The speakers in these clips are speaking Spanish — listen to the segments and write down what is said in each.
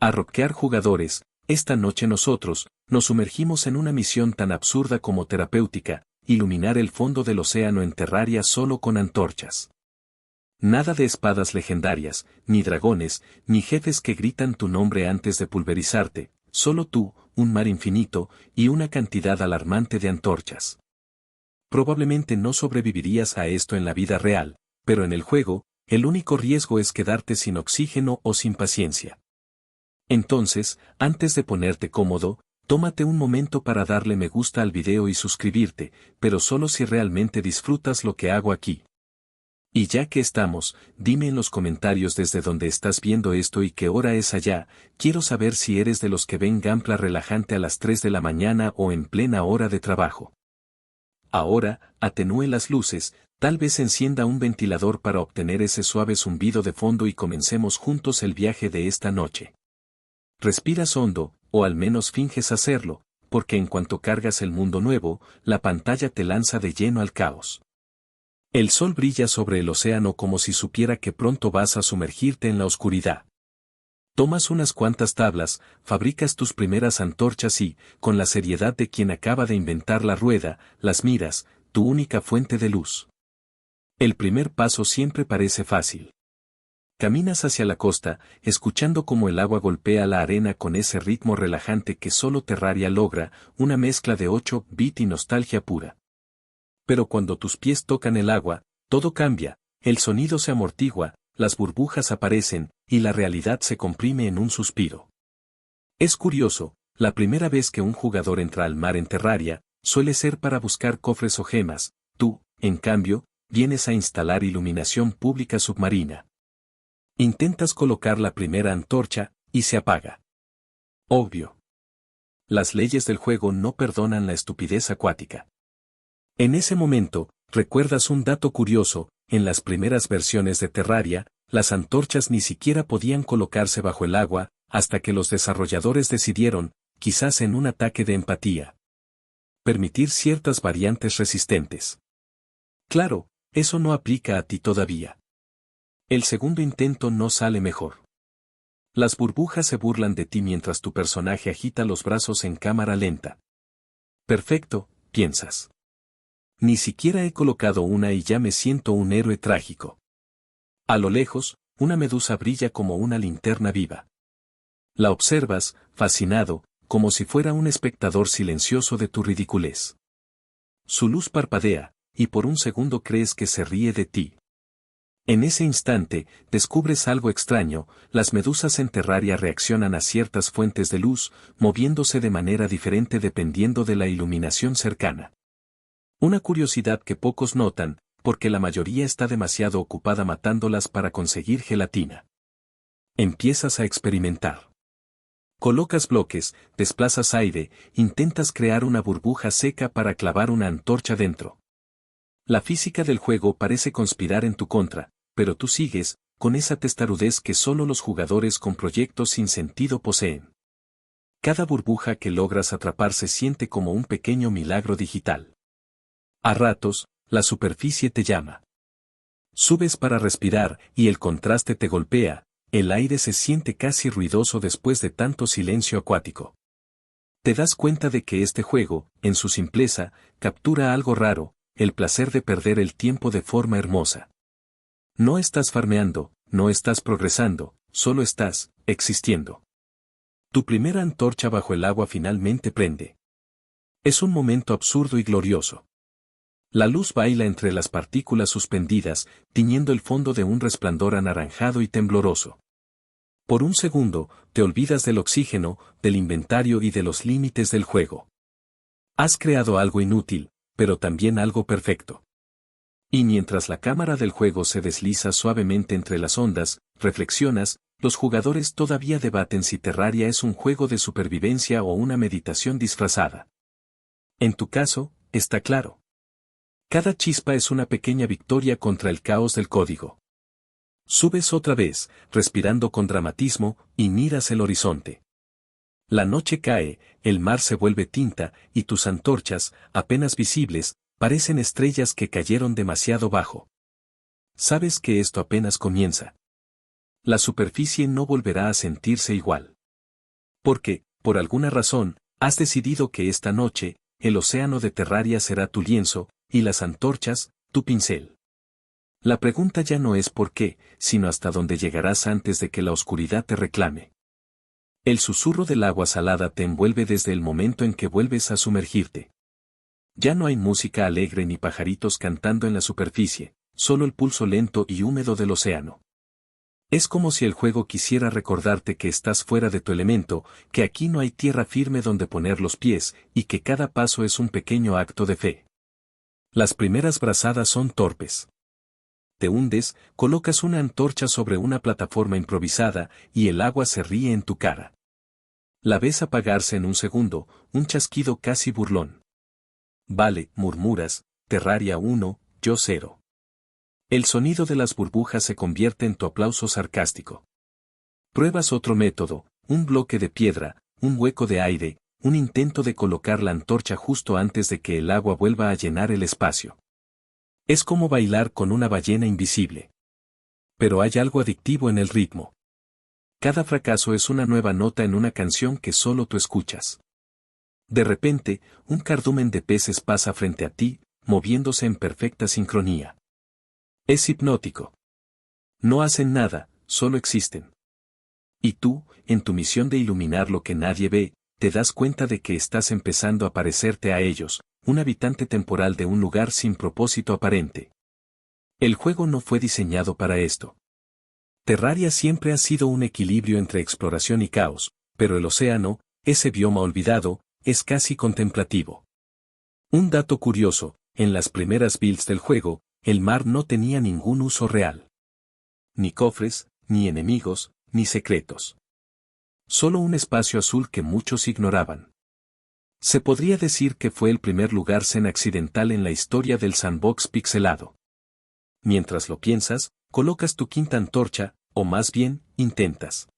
A rockear jugadores, esta noche nosotros, nos sumergimos en una misión tan absurda como terapéutica, iluminar el fondo del océano en Terraria solo con antorchas. Nada de espadas legendarias, ni dragones, ni jefes que gritan tu nombre antes de pulverizarte, solo tú, un mar infinito, y una cantidad alarmante de antorchas. Probablemente no sobrevivirías a esto en la vida real, pero en el juego, el único riesgo es quedarte sin oxígeno o sin paciencia. Entonces, antes de ponerte cómodo, tómate un momento para darle me gusta al video y suscribirte, pero solo si realmente disfrutas lo que hago aquí. Y ya que estamos, dime en los comentarios desde donde estás viendo esto y qué hora es allá, quiero saber si eres de los que ven gameplay relajante a las 3 de la mañana o en plena hora de trabajo. Ahora, atenúe las luces, tal vez encienda un ventilador para obtener ese suave zumbido de fondo y comencemos juntos el viaje de esta noche. Respiras hondo, o al menos finges hacerlo, porque en cuanto cargas el mundo nuevo, la pantalla te lanza de lleno al caos. El sol brilla sobre el océano como si supiera que pronto vas a sumergirte en la oscuridad. Tomas unas cuantas tablas, fabricas tus primeras antorchas y, con la seriedad de quien acaba de inventar la rueda, las miras, tu única fuente de luz. El primer paso siempre parece fácil. Caminas hacia la costa, escuchando cómo el agua golpea la arena con ese ritmo relajante que solo Terraria logra, una mezcla de 8-bit y nostalgia pura. Pero cuando tus pies tocan el agua, todo cambia, el sonido se amortigua, las burbujas aparecen, y la realidad se comprime en un suspiro. Es curioso, la primera vez que un jugador entra al mar en Terraria, suele ser para buscar cofres o gemas, tú, en cambio, vienes a instalar iluminación pública submarina. Intentas colocar la primera antorcha, y se apaga. Obvio. Las leyes del juego no perdonan la estupidez acuática. En ese momento, recuerdas un dato curioso, en las primeras versiones de Terraria, las antorchas ni siquiera podían colocarse bajo el agua, hasta que los desarrolladores decidieron, quizás en un ataque de empatía, permitir ciertas variantes resistentes. Claro, eso no aplica a ti todavía. El segundo intento no sale mejor. Las burbujas se burlan de ti mientras tu personaje agita los brazos en cámara lenta. Perfecto, piensas. Ni siquiera he colocado una y ya me siento un héroe trágico. A lo lejos, una medusa brilla como una linterna viva. La observas, fascinado, como si fuera un espectador silencioso de tu ridiculez. Su luz parpadea, y por un segundo crees que se ríe de ti. En ese instante, descubres algo extraño, las medusas en Terraria reaccionan a ciertas fuentes de luz, moviéndose de manera diferente dependiendo de la iluminación cercana. Una curiosidad que pocos notan, porque la mayoría está demasiado ocupada matándolas para conseguir gelatina. Empiezas a experimentar. Colocas bloques, desplazas aire, intentas crear una burbuja seca para clavar una antorcha dentro. La física del juego parece conspirar en tu contra, pero tú sigues, con esa testarudez que solo los jugadores con proyectos sin sentido poseen. Cada burbuja que logras atrapar se siente como un pequeño milagro digital. A ratos, la superficie te llama. Subes para respirar, y el contraste te golpea, el aire se siente casi ruidoso después de tanto silencio acuático. Te das cuenta de que este juego, en su simpleza, captura algo raro, el placer de perder el tiempo de forma hermosa. No estás farmeando, no estás progresando, solo estás, existiendo. Tu primera antorcha bajo el agua finalmente prende. Es un momento absurdo y glorioso. La luz baila entre las partículas suspendidas, tiñendo el fondo de un resplandor anaranjado y tembloroso. Por un segundo, te olvidas del oxígeno, del inventario y de los límites del juego. Has creado algo inútil, pero también algo perfecto. Y mientras la cámara del juego se desliza suavemente entre las ondas, reflexionas, los jugadores todavía debaten si Terraria es un juego de supervivencia o una meditación disfrazada. En tu caso, está claro. Cada chispa es una pequeña victoria contra el caos del código. Subes otra vez, respirando con dramatismo, y miras el horizonte. La noche cae, el mar se vuelve tinta, y tus antorchas, apenas visibles, parecen estrellas que cayeron demasiado bajo. Sabes que esto apenas comienza. La superficie no volverá a sentirse igual. Porque, por alguna razón, has decidido que esta noche, el océano de Terraria será tu lienzo, y las antorchas, tu pincel. La pregunta ya no es por qué, sino hasta dónde llegarás antes de que la oscuridad te reclame. El susurro del agua salada te envuelve desde el momento en que vuelves a sumergirte. Ya no hay música alegre ni pajaritos cantando en la superficie, solo el pulso lento y húmedo del océano. Es como si el juego quisiera recordarte que estás fuera de tu elemento, que aquí no hay tierra firme donde poner los pies, y que cada paso es un pequeño acto de fe. Las primeras brazadas son torpes. Te hundes, colocas una antorcha sobre una plataforma improvisada, y el agua se ríe en tu cara. La ves apagarse en un segundo, un chasquido casi burlón. Vale, murmuras, Terraria 1, yo 0. El sonido de las burbujas se convierte en tu aplauso sarcástico. Pruebas otro método, un bloque de piedra, un hueco de aire, un intento de colocar la antorcha justo antes de que el agua vuelva a llenar el espacio. Es como bailar con una ballena invisible. Pero hay algo adictivo en el ritmo. Cada fracaso es una nueva nota en una canción que solo tú escuchas. De repente, un cardumen de peces pasa frente a ti, moviéndose en perfecta sincronía. Es hipnótico. No hacen nada, solo existen. Y tú, en tu misión de iluminar lo que nadie ve, te das cuenta de que estás empezando a parecerte a ellos, un habitante temporal de un lugar sin propósito aparente. El juego no fue diseñado para esto. Terraria siempre ha sido un equilibrio entre exploración y caos, pero el océano, ese bioma olvidado, es casi contemplativo. Un dato curioso, en las primeras builds del juego, el mar no tenía ningún uso real. Ni cofres, ni enemigos, ni secretos. Solo un espacio azul que muchos ignoraban. Se podría decir que fue el primer lugar zen accidental en la historia del sandbox pixelado. Mientras lo piensas, colocas tu quinta antorcha, o más bien, intentas.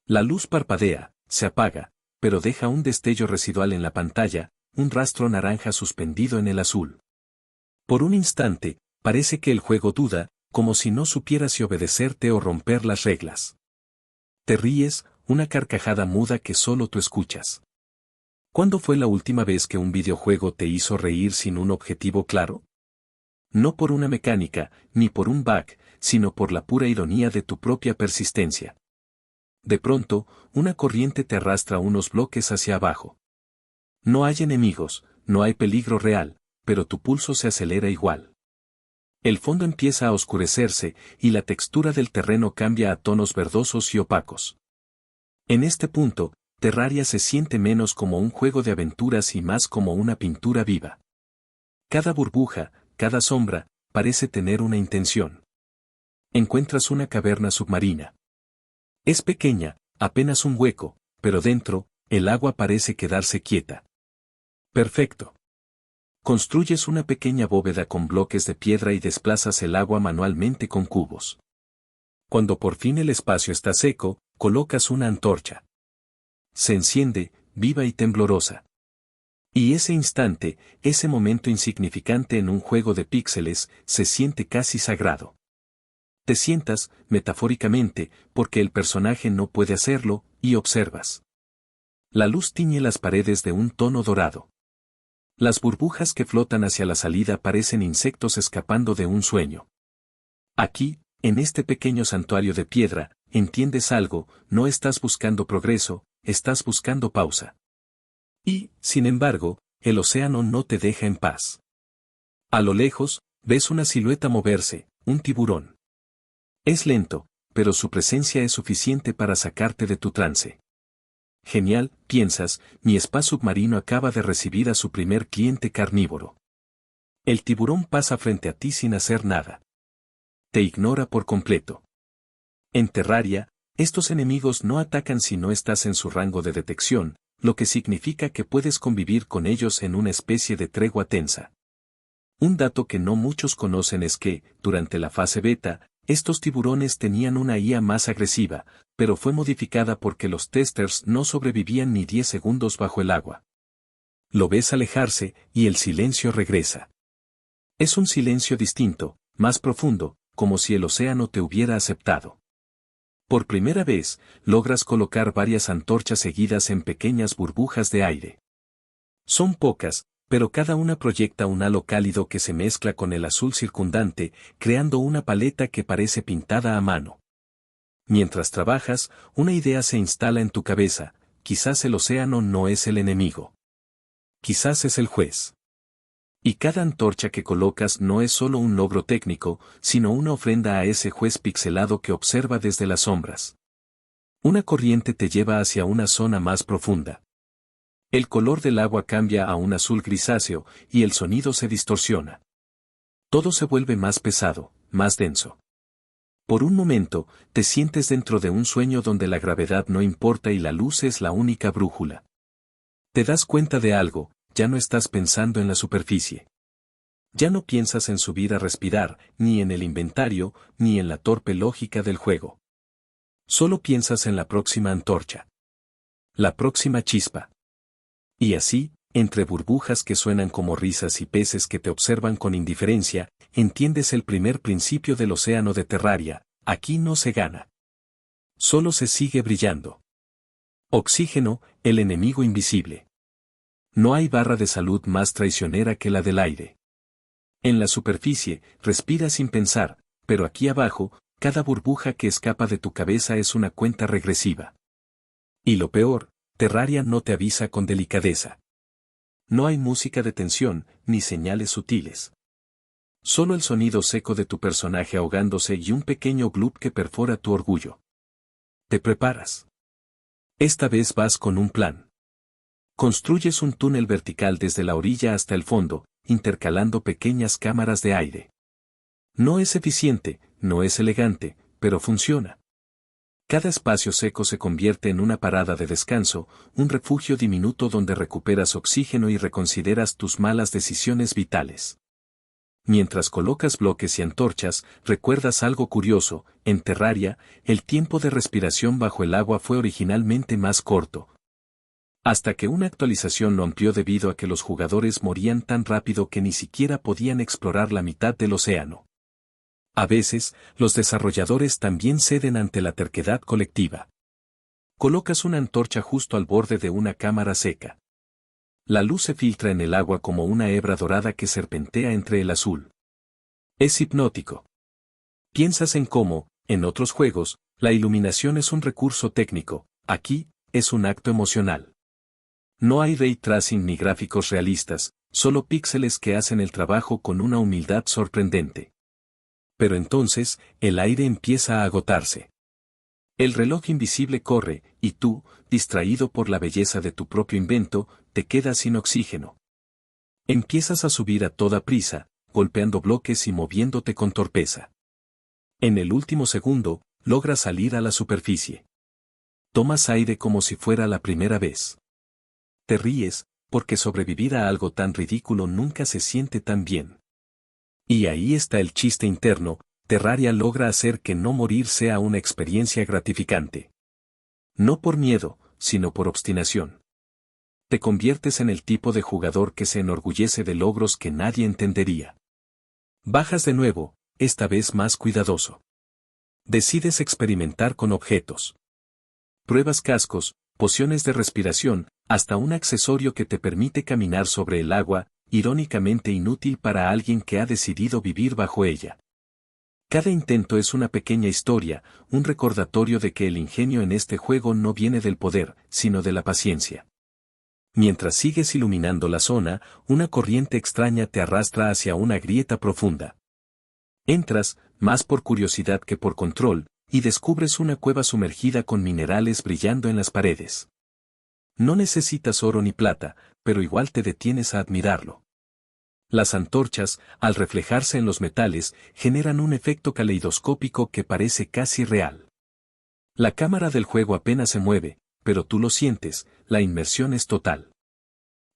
La luz parpadea, se apaga, pero deja un destello residual en la pantalla, un rastro naranja suspendido en el azul. Por un instante, parece que el juego duda, como si no supiera si obedecerte o romper las reglas. Te ríes, una carcajada muda que solo tú escuchas. ¿Cuándo fue la última vez que un videojuego te hizo reír sin un objetivo claro? No por una mecánica, ni por un bug, sino por la pura ironía de tu propia persistencia. De pronto, una corriente te arrastra unos bloques hacia abajo. No hay enemigos, no hay peligro real, pero tu pulso se acelera igual. El fondo empieza a oscurecerse, y la textura del terreno cambia a tonos verdosos y opacos. En este punto, Terraria se siente menos como un juego de aventuras y más como una pintura viva. Cada burbuja, cada sombra, parece tener una intención. Encuentras una caverna submarina. Es pequeña, apenas un hueco, pero dentro, el agua parece quedarse quieta. Perfecto. Construyes una pequeña bóveda con bloques de piedra y desplazas el agua manualmente con cubos. Cuando por fin el espacio está seco, colocas una antorcha. Se enciende, viva y temblorosa. Y ese instante, ese momento insignificante en un juego de píxeles, se siente casi sagrado. Te sientas, metafóricamente, porque el personaje no puede hacerlo, y observas. La luz tiñe las paredes de un tono dorado. Las burbujas que flotan hacia la salida parecen insectos escapando de un sueño. Aquí, en este pequeño santuario de piedra, entiendes algo, no estás buscando progreso, estás buscando pausa. Y, sin embargo, el océano no te deja en paz. A lo lejos, ves una silueta moverse, un tiburón. Es lento, pero su presencia es suficiente para sacarte de tu trance. Genial, piensas, mi spa submarino acaba de recibir a su primer cliente carnívoro. El tiburón pasa frente a ti sin hacer nada. Te ignora por completo. En Terraria, estos enemigos no atacan si no estás en su rango de detección, lo que significa que puedes convivir con ellos en una especie de tregua tensa. Un dato que no muchos conocen es que, durante la fase beta, estos tiburones tenían una IA más agresiva, pero fue modificada porque los testers no sobrevivían ni 10 segundos bajo el agua. Lo ves alejarse, y el silencio regresa. Es un silencio distinto, más profundo, como si el océano te hubiera aceptado. Por primera vez, logras colocar varias antorchas seguidas en pequeñas burbujas de aire. Son pocas, pero cada una proyecta un halo cálido que se mezcla con el azul circundante, creando una paleta que parece pintada a mano. Mientras trabajas, una idea se instala en tu cabeza: quizás el océano no es el enemigo. Quizás es el juez. Y cada antorcha que colocas no es solo un logro técnico, sino una ofrenda a ese juez pixelado que observa desde las sombras. Una corriente te lleva hacia una zona más profunda. El color del agua cambia a un azul grisáceo, y el sonido se distorsiona. Todo se vuelve más pesado, más denso. Por un momento, te sientes dentro de un sueño donde la gravedad no importa y la luz es la única brújula. Te das cuenta de algo: ya no estás pensando en la superficie. Ya no piensas en subir a respirar, ni en el inventario, ni en la torpe lógica del juego. Solo piensas en la próxima antorcha. La próxima chispa. Y así, entre burbujas que suenan como risas y peces que te observan con indiferencia, entiendes el primer principio del océano de Terraria: aquí no se gana. Solo se sigue brillando. Oxígeno, el enemigo invisible. No hay barra de salud más traicionera que la del aire. En la superficie, respiras sin pensar, pero aquí abajo, cada burbuja que escapa de tu cabeza es una cuenta regresiva. Y lo peor: Terraria no te avisa con delicadeza. No hay música de tensión, ni señales sutiles. Solo el sonido seco de tu personaje ahogándose y un pequeño gloop que perfora tu orgullo. Te preparas. Esta vez vas con un plan. Construyes un túnel vertical desde la orilla hasta el fondo, intercalando pequeñas cámaras de aire. No es eficiente, no es elegante, pero funciona. Cada espacio seco se convierte en una parada de descanso, un refugio diminuto donde recuperas oxígeno y reconsideras tus malas decisiones vitales. Mientras colocas bloques y antorchas, recuerdas algo curioso: en Terraria, el tiempo de respiración bajo el agua fue originalmente más corto. Hasta que una actualización lo amplió debido a que los jugadores morían tan rápido que ni siquiera podían explorar la mitad del océano. A veces, los desarrolladores también ceden ante la terquedad colectiva. Colocas una antorcha justo al borde de una cámara seca. La luz se filtra en el agua como una hebra dorada que serpentea entre el azul. Es hipnótico. Piensas en cómo, en otros juegos, la iluminación es un recurso técnico; aquí, es un acto emocional. No hay ray tracing ni gráficos realistas, solo píxeles que hacen el trabajo con una humildad sorprendente. Pero entonces, el aire empieza a agotarse. El reloj invisible corre, y tú, distraído por la belleza de tu propio invento, te quedas sin oxígeno. Empiezas a subir a toda prisa, golpeando bloques y moviéndote con torpeza. En el último segundo, logras salir a la superficie. Tomas aire como si fuera la primera vez. Te ríes, porque sobrevivir a algo tan ridículo nunca se siente tan bien. Y ahí está el chiste interno: Terraria logra hacer que no morir sea una experiencia gratificante. No por miedo, sino por obstinación. Te conviertes en el tipo de jugador que se enorgullece de logros que nadie entendería. Bajas de nuevo, esta vez más cuidadoso. Decides experimentar con objetos. Pruebas cascos, pociones de respiración, hasta un accesorio que te permite caminar sobre el agua, irónicamente inútil para alguien que ha decidido vivir bajo ella. Cada intento es una pequeña historia, un recordatorio de que el ingenio en este juego no viene del poder, sino de la paciencia. Mientras sigues iluminando la zona, una corriente extraña te arrastra hacia una grieta profunda. Entras, más por curiosidad que por control, y descubres una cueva sumergida con minerales brillando en las paredes. No necesitas oro ni plata, pero igual te detienes a admirarlo. Las antorchas, al reflejarse en los metales, generan un efecto caleidoscópico que parece casi real. La cámara del juego apenas se mueve, pero tú lo sientes: la inmersión es total.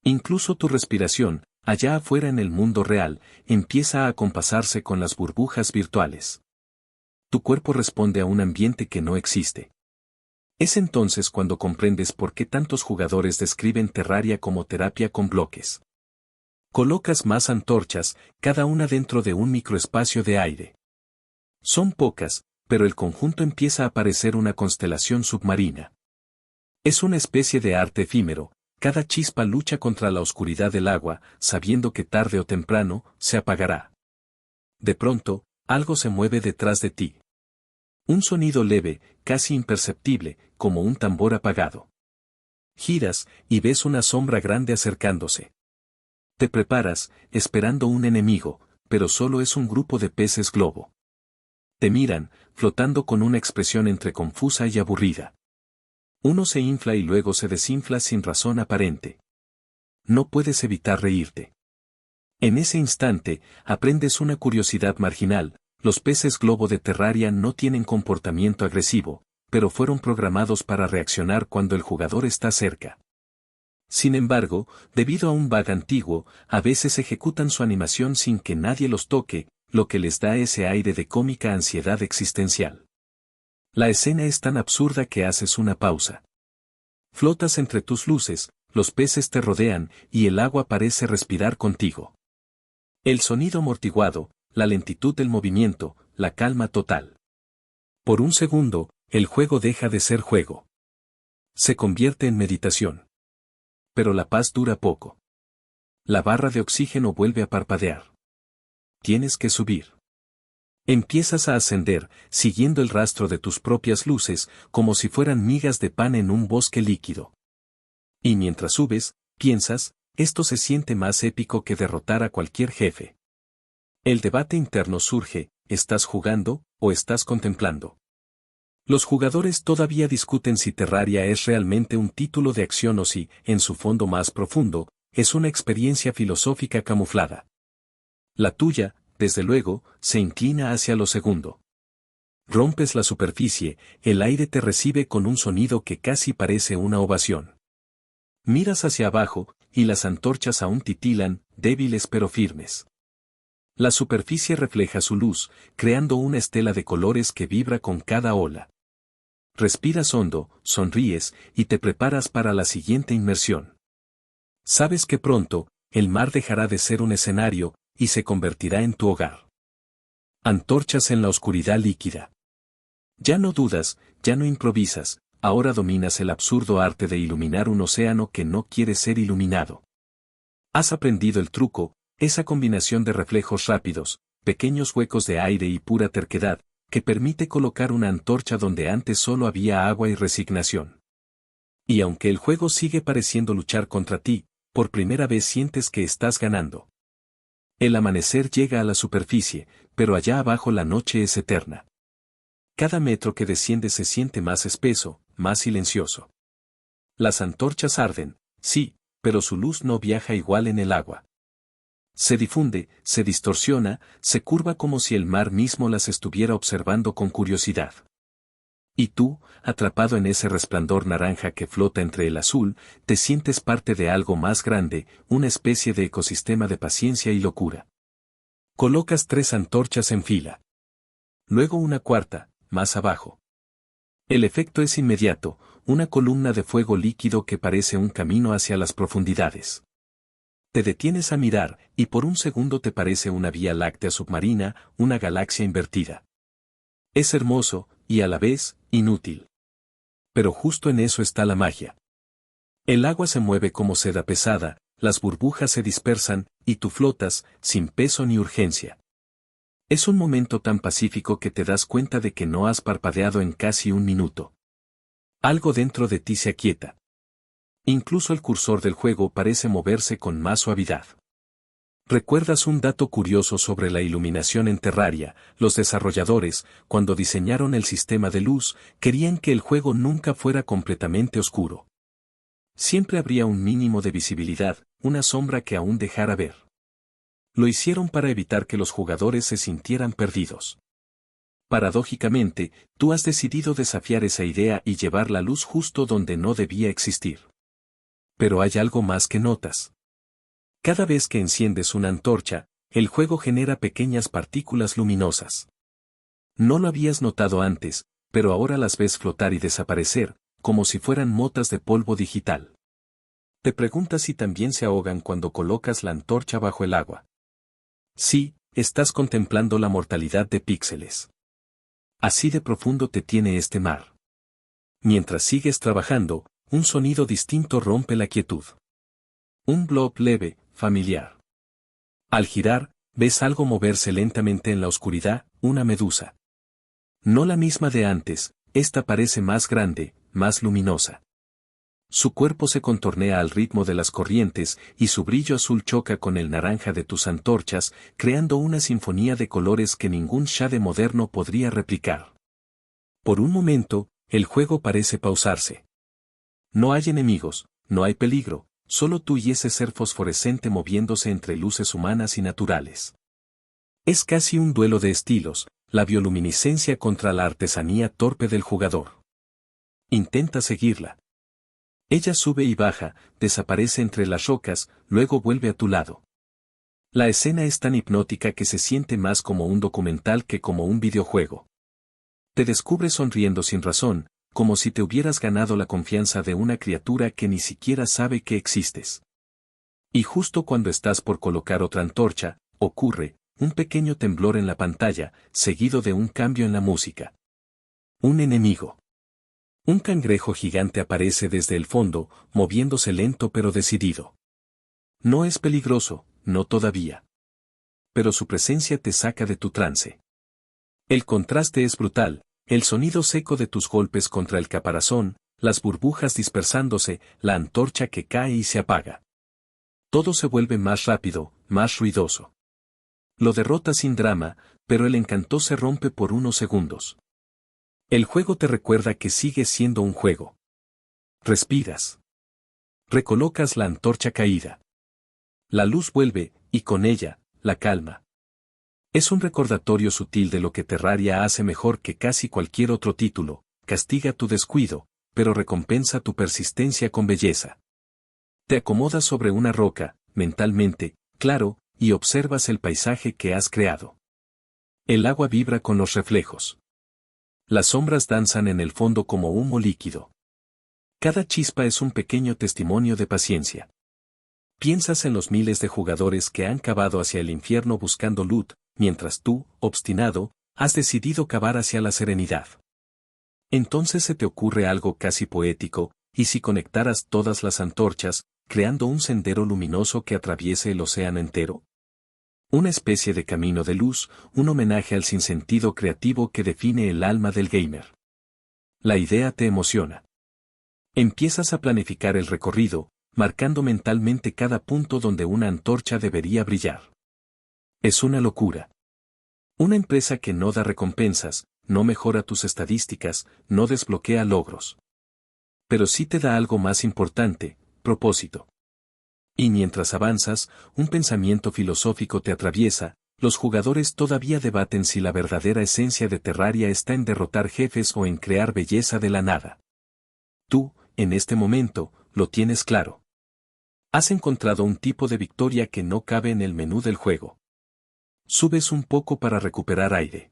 Incluso tu respiración, allá afuera en el mundo real, empieza a acompasarse con las burbujas virtuales. Tu cuerpo responde a un ambiente que no existe. Es entonces cuando comprendes por qué tantos jugadores describen Terraria como terapia con bloques. Colocas más antorchas, cada una dentro de un microespacio de aire. Son pocas, pero el conjunto empieza a parecer una constelación submarina. Es una especie de arte efímero, cada chispa lucha contra la oscuridad del agua, sabiendo que tarde o temprano, se apagará. De pronto, algo se mueve detrás de ti. Un sonido leve, casi imperceptible, como un tambor apagado. Giras, y ves una sombra grande acercándose. Te preparas, esperando un enemigo, pero solo es un grupo de peces globo. Te miran, flotando con una expresión entre confusa y aburrida. Uno se infla y luego se desinfla sin razón aparente. No puedes evitar reírte. En ese instante, aprendes una curiosidad marginal: los peces globo de Terraria no tienen comportamiento agresivo, pero fueron programados para reaccionar cuando el jugador está cerca. Sin embargo, debido a un bug antiguo, a veces ejecutan su animación sin que nadie los toque, lo que les da ese aire de cómica ansiedad existencial. La escena es tan absurda que haces una pausa. Flotas entre tus luces, los peces te rodean, y el agua parece respirar contigo. El sonido amortiguado, la lentitud del movimiento, la calma total. Por un segundo, el juego deja de ser juego. Se convierte en meditación. Pero la paz dura poco. La barra de oxígeno vuelve a parpadear. Tienes que subir. Empiezas a ascender, siguiendo el rastro de tus propias luces, como si fueran migas de pan en un bosque líquido. Y mientras subes, piensas: esto se siente más épico que derrotar a cualquier jefe. El debate interno surge: ¿estás jugando, o estás contemplando? Los jugadores todavía discuten si Terraria es realmente un título de acción o si, en su fondo más profundo, es una experiencia filosófica camuflada. La tuya, desde luego, se inclina hacia lo segundo. Rompes la superficie, el aire te recibe con un sonido que casi parece una ovación. Miras hacia abajo, y las antorchas aún titilan, débiles pero firmes. La superficie refleja su luz, creando una estela de colores que vibra con cada ola. Respiras hondo, sonríes, y te preparas para la siguiente inmersión. Sabes que pronto, el mar dejará de ser un escenario, y se convertirá en tu hogar. Antorchas en la oscuridad líquida. Ya no dudas, ya no improvisas, ahora dominas el absurdo arte de iluminar un océano que no quiere ser iluminado. Has aprendido el truco, esa combinación de reflejos rápidos, pequeños huecos de aire y pura terquedad, que permite colocar una antorcha donde antes solo había agua y resignación. Y aunque el juego sigue pareciendo luchar contra ti, por primera vez sientes que estás ganando. El amanecer llega a la superficie, pero allá abajo la noche es eterna. Cada metro que desciende se siente más espeso, más silencioso. Las antorchas arden, sí, pero su luz no viaja igual en el agua. Se difunde, se distorsiona, se curva como si el mar mismo las estuviera observando con curiosidad. Y tú, atrapado en ese resplandor naranja que flota entre el azul, te sientes parte de algo más grande, una especie de ecosistema de paciencia y locura. Colocas 3 antorchas en fila. Luego una cuarta, más abajo. El efecto es inmediato, una columna de fuego líquido que parece un camino hacia las profundidades. Te detienes a mirar, y por un segundo te parece una vía láctea submarina, una galaxia invertida. Es hermoso, y a la vez, inútil. Pero justo en eso está la magia. El agua se mueve como seda pesada, las burbujas se dispersan, y tú flotas, sin peso ni urgencia. Es un momento tan pacífico que te das cuenta de que no has parpadeado en casi un minuto. Algo dentro de ti se aquieta. Incluso el cursor del juego parece moverse con más suavidad. ¿Recuerdas un dato curioso sobre la iluminación en Terraria? Los desarrolladores, cuando diseñaron el sistema de luz, querían que el juego nunca fuera completamente oscuro. Siempre habría un mínimo de visibilidad, una sombra que aún dejara ver. Lo hicieron para evitar que los jugadores se sintieran perdidos. Paradójicamente, tú has decidido desafiar esa idea y llevar la luz justo donde no debía existir. Pero hay algo más que notas. Cada vez que enciendes una antorcha, el juego genera pequeñas partículas luminosas. No lo habías notado antes, pero ahora las ves flotar y desaparecer, como si fueran motas de polvo digital. Te preguntas si también se ahogan cuando colocas la antorcha bajo el agua. Sí, estás contemplando la mortalidad de píxeles. Así de profundo te tiene este mar. Mientras sigues trabajando, un sonido distinto rompe la quietud. Un blob leve, familiar. Al girar, ves algo moverse lentamente en la oscuridad, una medusa. No la misma de antes, esta parece más grande, más luminosa. Su cuerpo se contornea al ritmo de las corrientes y su brillo azul choca con el naranja de tus antorchas, creando una sinfonía de colores que ningún shade moderno podría replicar. Por un momento, el juego parece pausarse. No hay enemigos, no hay peligro, solo tú y ese ser fosforescente moviéndose entre luces humanas y naturales. Es casi un duelo de estilos, la bioluminiscencia contra la artesanía torpe del jugador. Intenta seguirla. Ella sube y baja, desaparece entre las rocas, luego vuelve a tu lado. La escena es tan hipnótica que se siente más como un documental que como un videojuego. Te descubres sonriendo sin razón, como si te hubieras ganado la confianza de una criatura que ni siquiera sabe que existes. Y justo cuando estás por colocar otra antorcha, ocurre un pequeño temblor en la pantalla, seguido de un cambio en la música. Un enemigo. Un cangrejo gigante aparece desde el fondo, moviéndose lento pero decidido. No es peligroso, no todavía. Pero su presencia te saca de tu trance. El contraste es brutal, el sonido seco de tus golpes contra el caparazón, las burbujas dispersándose, la antorcha que cae y se apaga. Todo se vuelve más rápido, más ruidoso. Lo derrota sin drama, pero el encanto se rompe por unos segundos. El juego te recuerda que sigue siendo un juego. Respiras. Recolocas la antorcha caída. La luz vuelve, y con ella, la calma. Es un recordatorio sutil de lo que Terraria hace mejor que casi cualquier otro título, castiga tu descuido, pero recompensa tu persistencia con belleza. Te acomodas sobre una roca, mentalmente, claro, y observas el paisaje que has creado. El agua vibra con los reflejos. Las sombras danzan en el fondo como humo líquido. Cada chispa es un pequeño testimonio de paciencia. Piensas en los miles de jugadores que han cavado hacia el infierno buscando loot, mientras tú, obstinado, has decidido cavar hacia la serenidad. Entonces se te ocurre algo casi poético, y si conectaras todas las antorchas, creando un sendero luminoso que atraviese el océano entero. Una especie de camino de luz, un homenaje al sinsentido creativo que define el alma del gamer. La idea te emociona. Empiezas a planificar el recorrido, marcando mentalmente cada punto donde una antorcha debería brillar. Es una locura. Una empresa que no da recompensas, no mejora tus estadísticas, no desbloquea logros. Pero sí te da algo más importante, propósito. Y mientras avanzas, un pensamiento filosófico te atraviesa, los jugadores todavía debaten si la verdadera esencia de Terraria está en derrotar jefes o en crear belleza de la nada. Tú, en este momento, lo tienes claro. Has encontrado un tipo de victoria que no cabe en el menú del juego. Subes un poco para recuperar aire.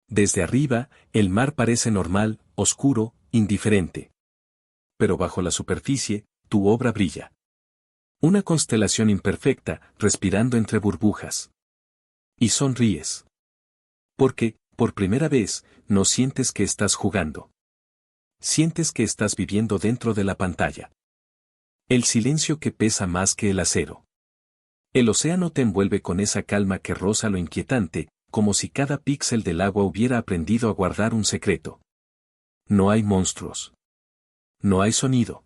Desde arriba, el mar parece normal, oscuro, indiferente. Pero bajo la superficie, tu obra brilla. Una constelación imperfecta, respirando entre burbujas. Y sonríes. Porque, por primera vez, no sientes que estás jugando. Sientes que estás viviendo dentro de la pantalla. El silencio que pesa más que el acero. El océano te envuelve con esa calma que roza lo inquietante, como si cada píxel del agua hubiera aprendido a guardar un secreto. No hay monstruos. No hay sonido.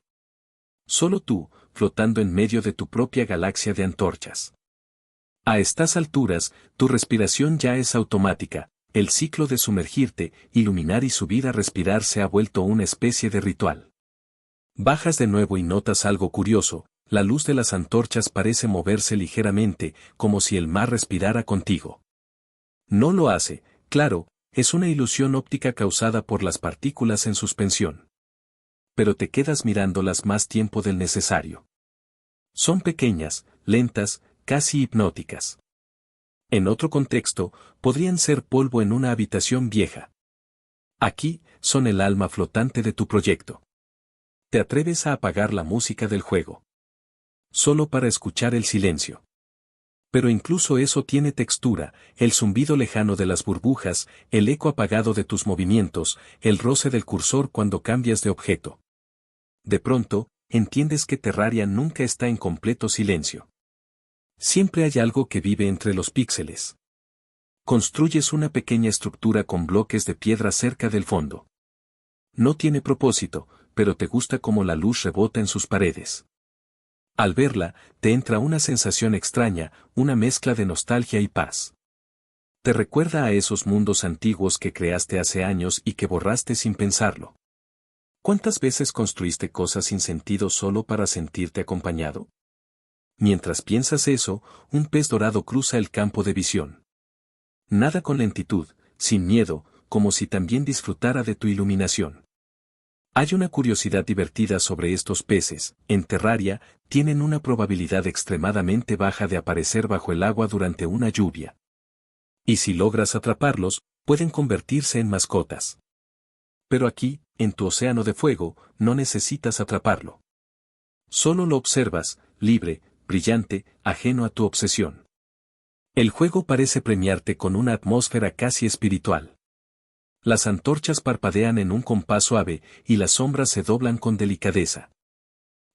Solo tú, flotando en medio de tu propia galaxia de antorchas. A estas alturas, tu respiración ya es automática, el ciclo de sumergirte, iluminar y subir a respirar se ha vuelto una especie de ritual. Bajas de nuevo y notas algo curioso, la luz de las antorchas parece moverse ligeramente, como si el mar respirara contigo. No lo hace, claro, es una ilusión óptica causada por las partículas en suspensión. Pero te quedas mirándolas más tiempo del necesario. Son pequeñas, lentas, casi hipnóticas. En otro contexto, podrían ser polvo en una habitación vieja. Aquí, son el alma flotante de tu proyecto. Te atreves a apagar la música del juego. Solo para escuchar el silencio. Pero incluso eso tiene textura, el zumbido lejano de las burbujas, el eco apagado de tus movimientos, el roce del cursor cuando cambias de objeto. De pronto, entiendes que Terraria nunca está en completo silencio. Siempre hay algo que vive entre los píxeles. Construyes una pequeña estructura con bloques de piedra cerca del fondo. No tiene propósito, pero te gusta cómo la luz rebota en sus paredes. Al verla, te entra una sensación extraña, una mezcla de nostalgia y paz. Te recuerda a esos mundos antiguos que creaste hace años y que borraste sin pensarlo. ¿Cuántas veces construiste cosas sin sentido solo para sentirte acompañado? Mientras piensas eso, un pez dorado cruza el campo de visión. Nada con lentitud, sin miedo, como si también disfrutara de tu iluminación. Hay una curiosidad divertida sobre estos peces. En Terraria, tienen una probabilidad extremadamente baja de aparecer bajo el agua durante una lluvia. Y si logras atraparlos, pueden convertirse en mascotas. Pero aquí, en tu océano de fuego, no necesitas atraparlo. Solo lo observas, libre, brillante, ajeno a tu obsesión. El juego parece premiarte con una atmósfera casi espiritual. Las antorchas parpadean en un compás suave, y las sombras se doblan con delicadeza.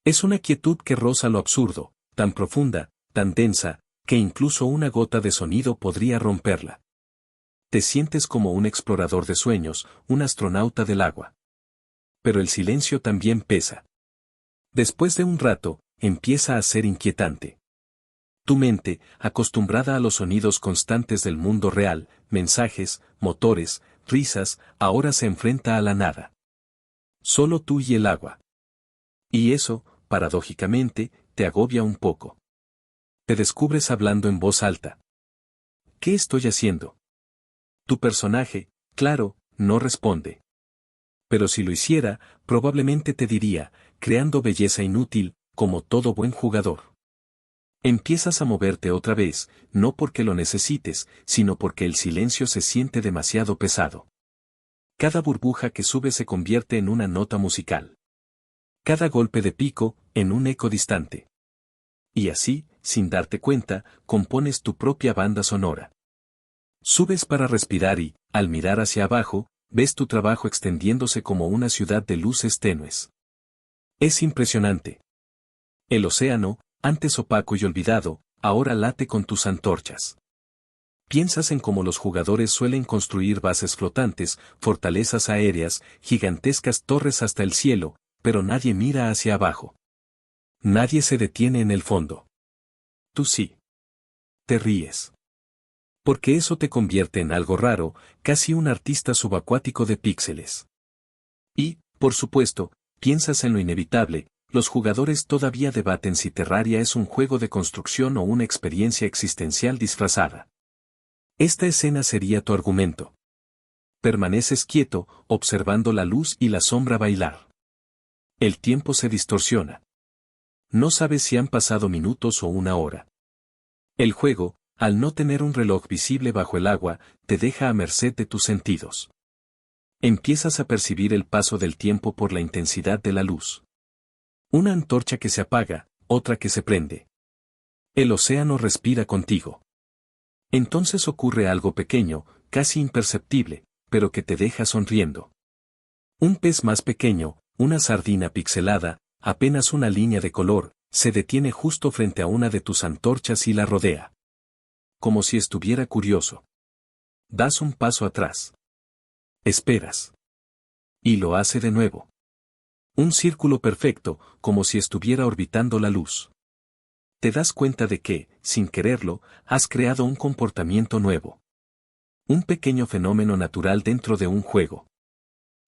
Es una quietud que roza lo absurdo, tan profunda, tan densa, que incluso una gota de sonido podría romperla. Te sientes como un explorador de sueños, un astronauta del agua. Pero el silencio también pesa. Después de un rato, empieza a ser inquietante. Tu mente, acostumbrada a los sonidos constantes del mundo real, mensajes, motores, risas, ahora se enfrenta a la nada. Solo tú y el agua. Y eso, paradójicamente, te agobia un poco. Te descubres hablando en voz alta. ¿Qué estoy haciendo? Tu personaje, claro, no responde. Pero si lo hiciera, probablemente te diría, creando belleza inútil, como todo buen jugador. Empiezas a moverte otra vez, no porque lo necesites, sino porque el silencio se siente demasiado pesado. Cada burbuja que sube se convierte en una nota musical. Cada golpe de pico, en un eco distante. Y así, sin darte cuenta, compones tu propia banda sonora. Subes para respirar y, al mirar hacia abajo, ves tu trabajo extendiéndose como una ciudad de luces tenues. Es impresionante. El océano, antes opaco y olvidado, ahora late con tus antorchas. Piensas en cómo los jugadores suelen construir bases flotantes, fortalezas aéreas, gigantescas torres hasta el cielo, pero nadie mira hacia abajo. Nadie se detiene en el fondo. Tú sí. Te ríes. Porque eso te convierte en algo raro, casi un artista subacuático de píxeles. Y, por supuesto, piensas en lo inevitable. Los jugadores todavía debaten si Terraria es un juego de construcción o una experiencia existencial disfrazada. Esta escena sería tu argumento. Permaneces quieto, observando la luz y la sombra bailar. El tiempo se distorsiona. No sabes si han pasado minutos o una hora. El juego, al no tener un reloj visible bajo el agua, te deja a merced de tus sentidos. Empiezas a percibir el paso del tiempo por la intensidad de la luz. Una antorcha que se apaga, otra que se prende. El océano respira contigo. Entonces ocurre algo pequeño, casi imperceptible, pero que te deja sonriendo. Un pez más pequeño, una sardina pixelada, apenas una línea de color, se detiene justo frente a una de tus antorchas y la rodea. Como si estuviera curioso. Das un paso atrás. Esperas. Y lo hace de nuevo. Un círculo perfecto, como si estuviera orbitando la luz. Te das cuenta de que, sin quererlo, has creado un comportamiento nuevo. Un pequeño fenómeno natural dentro de un juego.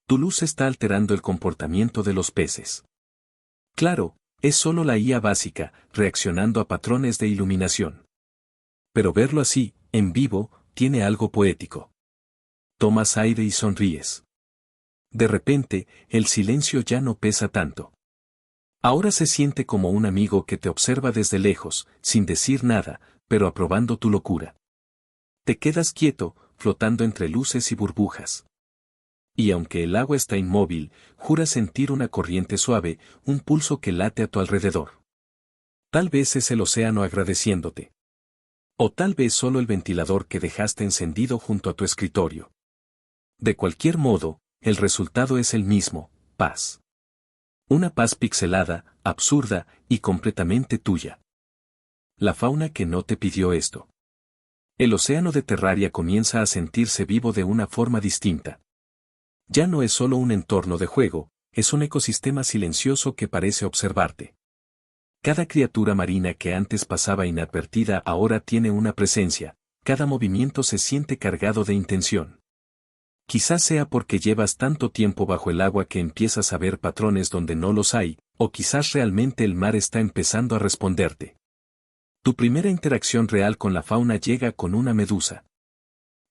Tu luz está alterando el comportamiento de los peces. Claro, es solo la IA básica, reaccionando a patrones de iluminación. Pero verlo así, en vivo, tiene algo poético. Tomas aire y sonríes. De repente, el silencio ya no pesa tanto. Ahora se siente como un amigo que te observa desde lejos, sin decir nada, pero aprobando tu locura. Te quedas quieto, flotando entre luces y burbujas. Y aunque el agua está inmóvil, juras sentir una corriente suave, un pulso que late a tu alrededor. Tal vez es el océano agradeciéndote. O tal vez solo el ventilador que dejaste encendido junto a tu escritorio. De cualquier modo, el resultado es el mismo, paz. Una paz pixelada, absurda y completamente tuya. La fauna que no te pidió esto. El océano de Terraria comienza a sentirse vivo de una forma distinta. Ya no es solo un entorno de juego, es un ecosistema silencioso que parece observarte. Cada criatura marina que antes pasaba inadvertida ahora tiene una presencia, cada movimiento se siente cargado de intención. Quizás sea porque llevas tanto tiempo bajo el agua que empiezas a ver patrones donde no los hay, o quizás realmente el mar está empezando a responderte. Tu primera interacción real con la fauna llega con una medusa.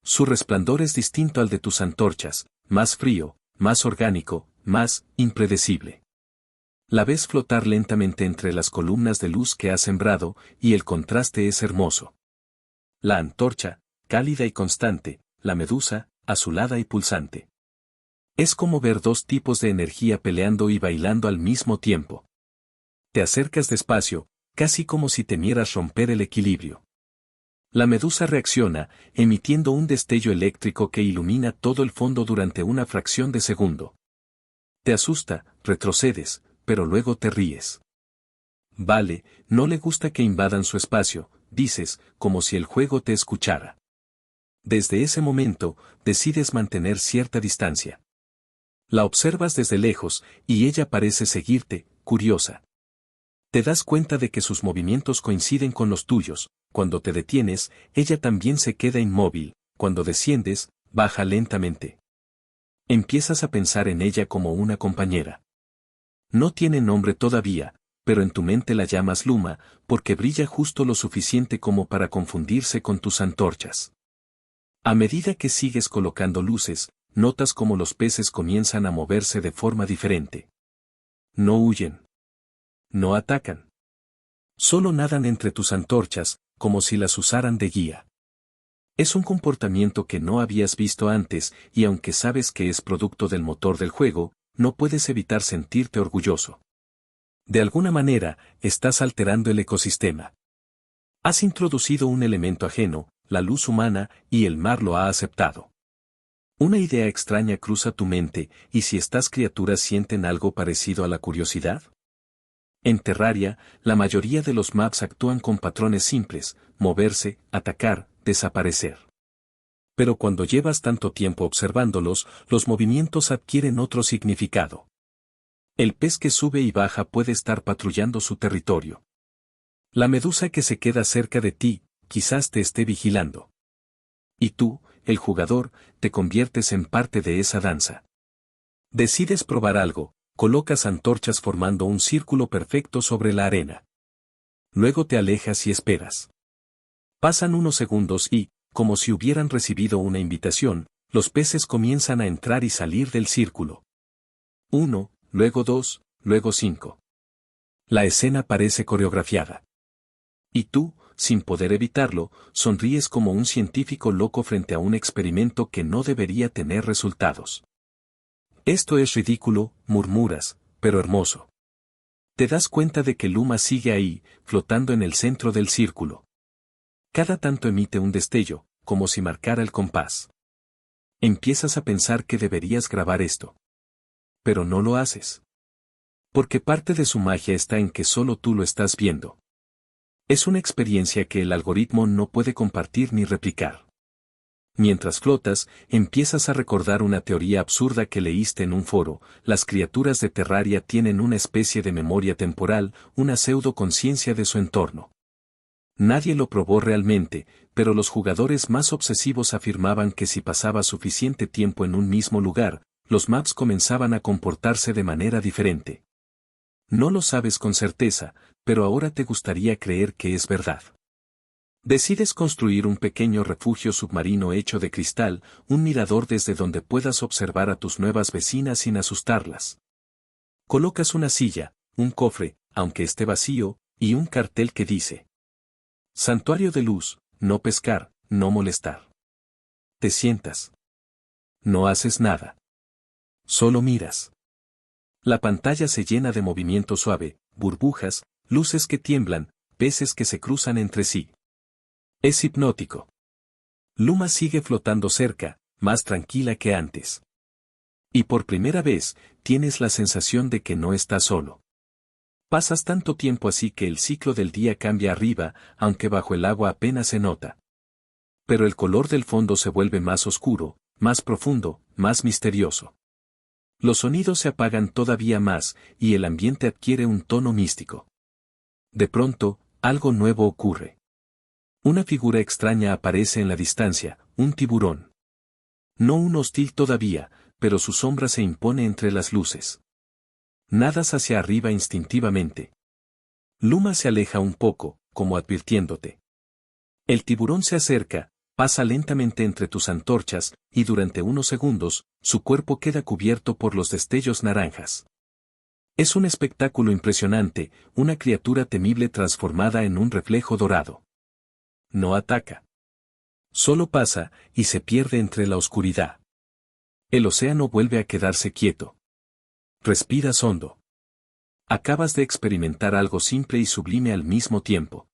Su resplandor es distinto al de tus antorchas, más frío, más orgánico, más impredecible. La ves flotar lentamente entre las columnas de luz que ha sembrado, y el contraste es hermoso. La antorcha, cálida y constante, la medusa, azulada y pulsante. Es como ver dos tipos de energía peleando y bailando al mismo tiempo. Te acercas despacio, casi como si temieras romper el equilibrio. La medusa reacciona, emitiendo un destello eléctrico que ilumina todo el fondo durante una fracción de segundo. Te asusta, retrocedes, pero luego te ríes. Vale, no le gusta que invadan su espacio, dices, como si el juego te escuchara. Desde ese momento, decides mantener cierta distancia. La observas desde lejos, y ella parece seguirte, curiosa. Te das cuenta de que sus movimientos coinciden con los tuyos, cuando te detienes, ella también se queda inmóvil, cuando desciendes, baja lentamente. Empiezas a pensar en ella como una compañera. No tiene nombre todavía, pero en tu mente la llamas Luma, porque brilla justo lo suficiente como para confundirse con tus antorchas. A medida que sigues colocando luces, notas como los peces comienzan a moverse de forma diferente. No huyen. No atacan. Solo nadan entre tus antorchas, como si las usaran de guía. Es un comportamiento que no habías visto antes, y aunque sabes que es producto del motor del juego, no puedes evitar sentirte orgulloso. De alguna manera, estás alterando el ecosistema. Has introducido un elemento ajeno, la luz humana, y el mar lo ha aceptado. Una idea extraña cruza tu mente, ¿y si estas criaturas sienten algo parecido a la curiosidad? En Terraria, la mayoría de los maps actúan con patrones simples, moverse, atacar, desaparecer. Pero cuando llevas tanto tiempo observándolos, los movimientos adquieren otro significado. El pez que sube y baja puede estar patrullando su territorio. La medusa que se queda cerca de ti, quizás te esté vigilando. Y tú, el jugador, te conviertes en parte de esa danza. Decides probar algo, colocas antorchas formando un círculo perfecto sobre la arena. Luego te alejas y esperas. Pasan unos segundos y, como si hubieran recibido una invitación, los peces comienzan a entrar y salir del círculo. 1, luego 2, luego 5. La escena parece coreografiada. Y tú, sin poder evitarlo, sonríes como un científico loco frente a un experimento que no debería tener resultados. Esto es ridículo, murmuras, pero hermoso. Te das cuenta de que Luma sigue ahí, flotando en el centro del círculo. Cada tanto emite un destello, como si marcara el compás. Empiezas a pensar que deberías grabar esto. Pero no lo haces. Porque parte de su magia está en que solo tú lo estás viendo. Es una experiencia que el algoritmo no puede compartir ni replicar. Mientras flotas, empiezas a recordar una teoría absurda que leíste en un foro: las criaturas de Terraria tienen una especie de memoria temporal, una pseudo-conciencia de su entorno. Nadie lo probó realmente, pero los jugadores más obsesivos afirmaban que si pasaba suficiente tiempo en un mismo lugar, los maps comenzaban a comportarse de manera diferente. No lo sabes con certeza, pero ahora te gustaría creer que es verdad. Decides construir un pequeño refugio submarino hecho de cristal, un mirador desde donde puedas observar a tus nuevas vecinas sin asustarlas. Colocas una silla, un cofre, aunque esté vacío, y un cartel que dice: Santuario de luz, no pescar, no molestar. Te sientas. No haces nada. Solo miras. La pantalla se llena de movimiento suave, burbujas, luces que tiemblan, peces que se cruzan entre sí. Es hipnótico. Luma sigue flotando cerca, más tranquila que antes. Y por primera vez, tienes la sensación de que no estás solo. Pasas tanto tiempo así que el ciclo del día cambia arriba, aunque bajo el agua apenas se nota. Pero el color del fondo se vuelve más oscuro, más profundo, más misterioso. Los sonidos se apagan todavía más, y el ambiente adquiere un tono místico. De pronto, algo nuevo ocurre. Una figura extraña aparece en la distancia, un tiburón. No un hostil todavía, pero su sombra se impone entre las luces. Nadas hacia arriba instintivamente. Luma se aleja un poco, como advirtiéndote. El tiburón se acerca, pasa lentamente entre tus antorchas, y durante unos segundos, su cuerpo queda cubierto por los destellos naranjas. Es un espectáculo impresionante, una criatura temible transformada en un reflejo dorado. No ataca. Solo pasa, y se pierde entre la oscuridad. El océano vuelve a quedarse quieto. Respiras hondo. Acabas de experimentar algo simple y sublime al mismo tiempo.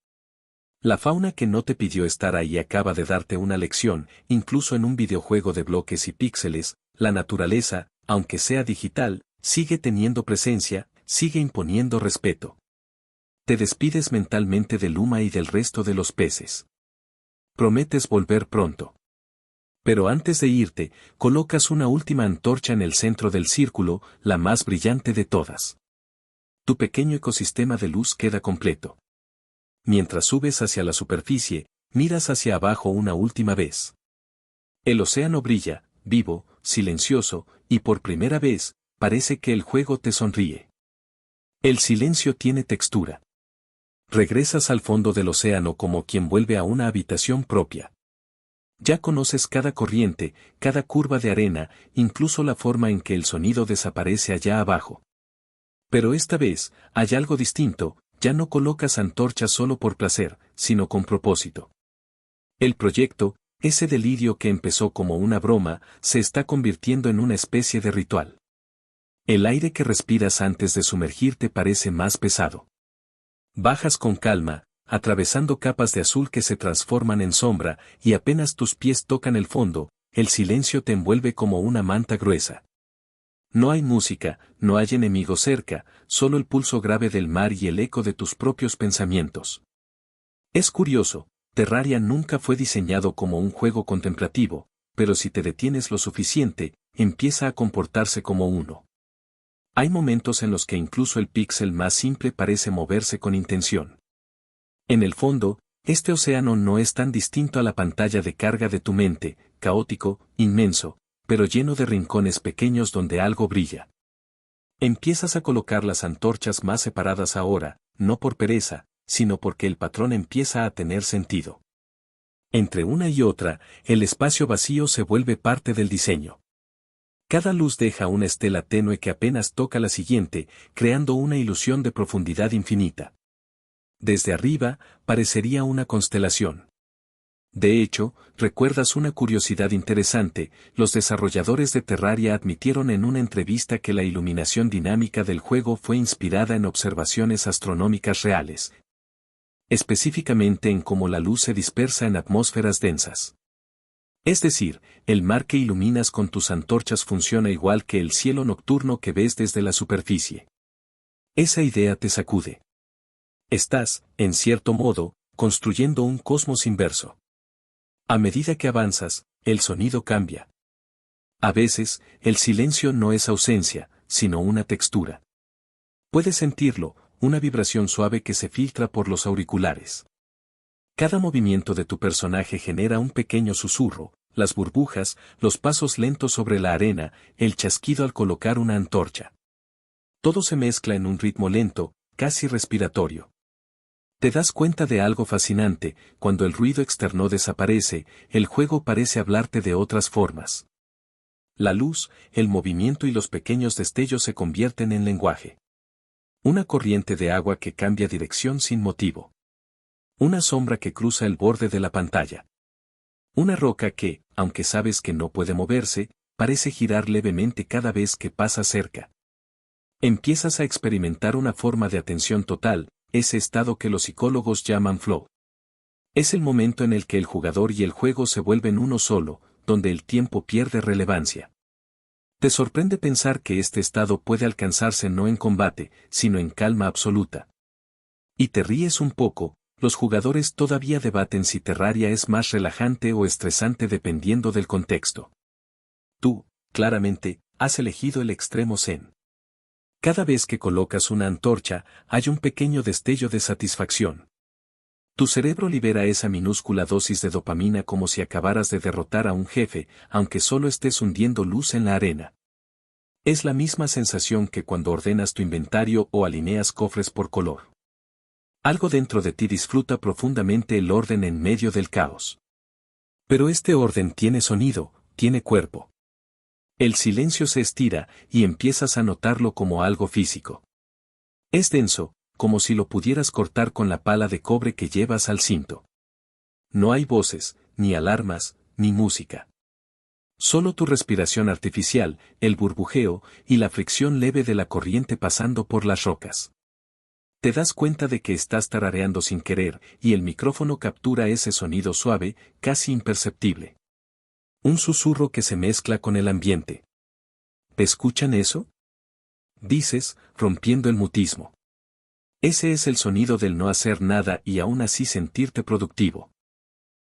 La fauna que no te pidió estar ahí acaba de darte una lección, incluso en un videojuego de bloques y píxeles, la naturaleza, aunque sea digital, sigue teniendo presencia, sigue imponiendo respeto. Te despides mentalmente de Luma y del resto de los peces. Prometes volver pronto. Pero antes de irte, colocas una última antorcha en el centro del círculo, la más brillante de todas. Tu pequeño ecosistema de luz queda completo. Mientras subes hacia la superficie, miras hacia abajo una última vez. El océano brilla, vivo, silencioso, y por primera vez, parece que el juego te sonríe. El silencio tiene textura. Regresas al fondo del océano como quien vuelve a una habitación propia. Ya conoces cada corriente, cada curva de arena, incluso la forma en que el sonido desaparece allá abajo. Pero esta vez, hay algo distinto, ya no colocas antorchas solo por placer, sino con propósito. El proyecto, ese delirio que empezó como una broma, se está convirtiendo en una especie de ritual. El aire que respiras antes de sumergirte parece más pesado. Bajas con calma, atravesando capas de azul que se transforman en sombra, y apenas tus pies tocan el fondo, el silencio te envuelve como una manta gruesa. No hay música, no hay enemigo cerca, solo el pulso grave del mar y el eco de tus propios pensamientos. Es curioso, Terraria nunca fue diseñado como un juego contemplativo, pero si te detienes lo suficiente, empieza a comportarse como uno. Hay momentos en los que incluso el píxel más simple parece moverse con intención. En el fondo, este océano no es tan distinto a la pantalla de carga de tu mente, caótico, inmenso, pero lleno de rincones pequeños donde algo brilla. Empiezas a colocar las antorchas más separadas ahora, no por pereza, sino porque el patrón empieza a tener sentido. Entre una y otra, el espacio vacío se vuelve parte del diseño. Cada luz deja una estela tenue que apenas toca la siguiente, creando una ilusión de profundidad infinita. Desde arriba, parecería una constelación. De hecho, recuerdas una curiosidad interesante, los desarrolladores de Terraria admitieron en una entrevista que la iluminación dinámica del juego fue inspirada en observaciones astronómicas reales. Específicamente en cómo la luz se dispersa en atmósferas densas. Es decir, el mar que iluminas con tus antorchas funciona igual que el cielo nocturno que ves desde la superficie. Esa idea te sacude. Estás, en cierto modo, construyendo un cosmos inverso. A medida que avanzas, el sonido cambia. A veces, el silencio no es ausencia, sino una textura. Puedes sentirlo, una vibración suave que se filtra por los auriculares. Cada movimiento de tu personaje genera un pequeño susurro, las burbujas, los pasos lentos sobre la arena, el chasquido al colocar una antorcha. Todo se mezcla en un ritmo lento, casi respiratorio. Te das cuenta de algo fascinante, cuando el ruido externo desaparece, el juego parece hablarte de otras formas. La luz, el movimiento y los pequeños destellos se convierten en lenguaje. Una corriente de agua que cambia dirección sin motivo. Una sombra que cruza el borde de la pantalla. Una roca que, aunque sabes que no puede moverse, parece girar levemente cada vez que pasa cerca. Empiezas a experimentar una forma de atención total, ese estado que los psicólogos llaman flow. Es el momento en el que el jugador y el juego se vuelven uno solo, donde el tiempo pierde relevancia. Te sorprende pensar que este estado puede alcanzarse no en combate, sino en calma absoluta. Y te ríes un poco. Los jugadores todavía debaten si Terraria es más relajante o estresante dependiendo del contexto. Tú, claramente, has elegido el extremo zen. Cada vez que colocas una antorcha, hay un pequeño destello de satisfacción. Tu cerebro libera esa minúscula dosis de dopamina como si acabaras de derrotar a un jefe, aunque solo estés hundiendo luz en la arena. Es la misma sensación que cuando ordenas tu inventario o alineas cofres por color. Algo dentro de ti disfruta profundamente el orden en medio del caos. Pero este orden tiene sonido, tiene cuerpo. El silencio se estira y empiezas a notarlo como algo físico. Es denso, como si lo pudieras cortar con la pala de cobre que llevas al cinto. No hay voces, ni alarmas, ni música. Solo tu respiración artificial, el burbujeo y la fricción leve de la corriente pasando por las rocas. Te das cuenta de que estás tarareando sin querer, y el micrófono captura ese sonido suave, casi imperceptible. Un susurro que se mezcla con el ambiente. ¿Te escuchan eso? Dices, rompiendo el mutismo. Ese es el sonido del no hacer nada y aún así sentirte productivo.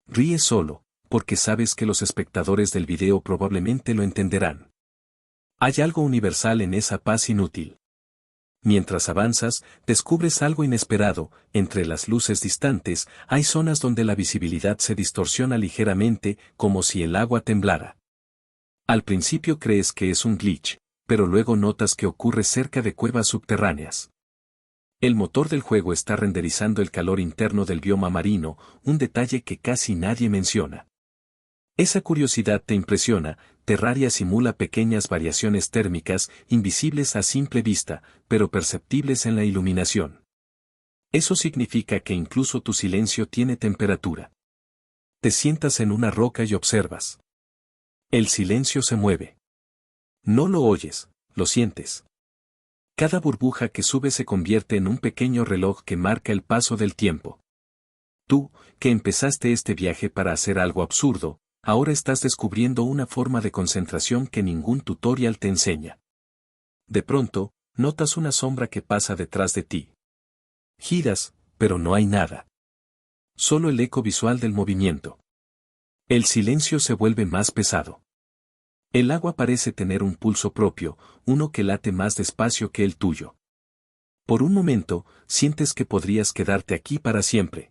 Ríes solo, porque sabes que los espectadores del video probablemente lo entenderán. Hay algo universal en esa paz inútil. Mientras avanzas, descubres algo inesperado. Entre las luces distantes, hay zonas donde la visibilidad se distorsiona ligeramente, como si el agua temblara. Al principio crees que es un glitch, pero luego notas que ocurre cerca de cuevas subterráneas. El motor del juego está renderizando el calor interno del bioma marino, un detalle que casi nadie menciona. Esa curiosidad te impresiona. Terraria simula pequeñas variaciones térmicas, invisibles a simple vista, pero perceptibles en la iluminación. Eso significa que incluso tu silencio tiene temperatura. Te sientas en una roca y observas. El silencio se mueve. No lo oyes, lo sientes. Cada burbuja que sube se convierte en un pequeño reloj que marca el paso del tiempo. Tú, que empezaste este viaje para hacer algo absurdo, ahora estás descubriendo una forma de concentración que ningún tutorial te enseña. De pronto, notas una sombra que pasa detrás de ti. Giras, pero no hay nada. Solo el eco visual del movimiento. El silencio se vuelve más pesado. El agua parece tener un pulso propio, uno que late más despacio que el tuyo. Por un momento, sientes que podrías quedarte aquí para siempre.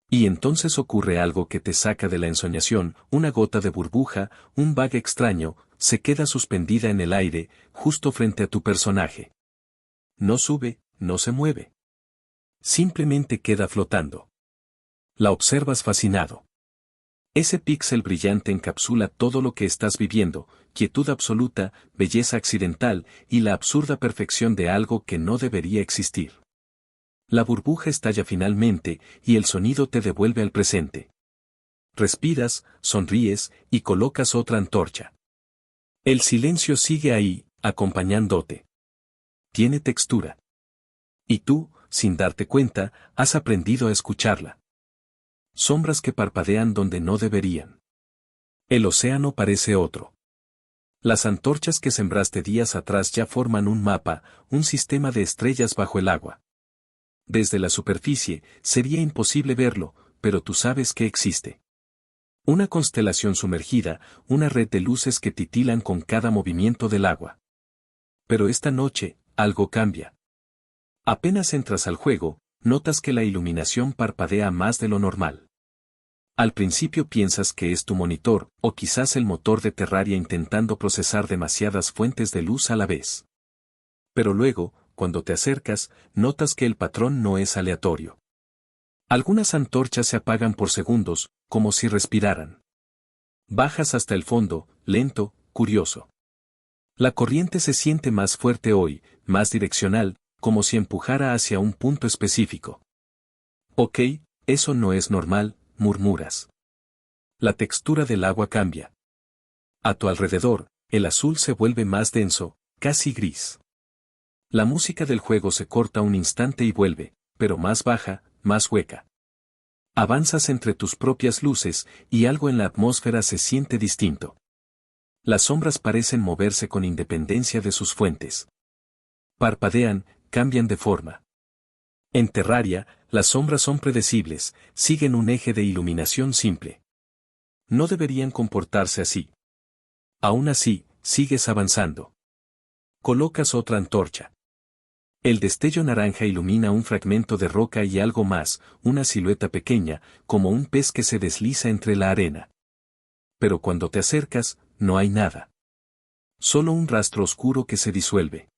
Y entonces ocurre algo que te saca de la ensoñación, una gota de burbuja, un bug extraño, se queda suspendida en el aire, justo frente a tu personaje. No sube, no se mueve. Simplemente queda flotando. La observas fascinado. Ese píxel brillante encapsula todo lo que estás viviendo, quietud absoluta, belleza accidental y la absurda perfección de algo que no debería existir. La burbuja estalla finalmente, y el sonido te devuelve al presente. Respiras, sonríes, y colocas otra antorcha. El silencio sigue ahí, acompañándote. Tiene textura. Y tú, sin darte cuenta, has aprendido a escucharla. Sombras que parpadean donde no deberían. El océano parece otro. Las antorchas que sembraste días atrás ya forman un mapa, un sistema de estrellas bajo el agua. Desde la superficie, sería imposible verlo, pero tú sabes que existe. Una constelación sumergida, una red de luces que titilan con cada movimiento del agua. Pero esta noche, algo cambia. Apenas entras al juego, notas que la iluminación parpadea más de lo normal. Al principio piensas que es tu monitor, o quizás el motor de Terraria intentando procesar demasiadas fuentes de luz a la vez. Pero luego, cuando te acercas, notas que el patrón no es aleatorio. Algunas antorchas se apagan por segundos, como si respiraran. Bajas hasta el fondo, lento, curioso. La corriente se siente más fuerte hoy, más direccional, como si empujara hacia un punto específico. Ok, eso no es normal, murmuras. La textura del agua cambia. A tu alrededor, el azul se vuelve más denso, casi gris. La música del juego se corta un instante y vuelve, pero más baja, más hueca. Avanzas entre tus propias luces y algo en la atmósfera se siente distinto. Las sombras parecen moverse con independencia de sus fuentes. Parpadean, cambian de forma. En Terraria, las sombras son predecibles, siguen un eje de iluminación simple. No deberían comportarse así. Aún así, sigues avanzando. Colocas otra antorcha. El destello naranja ilumina un fragmento de roca y algo más, una silueta pequeña, como un pez que se desliza entre la arena. Pero cuando te acercas, no hay nada. Solo un rastro oscuro que se disuelve.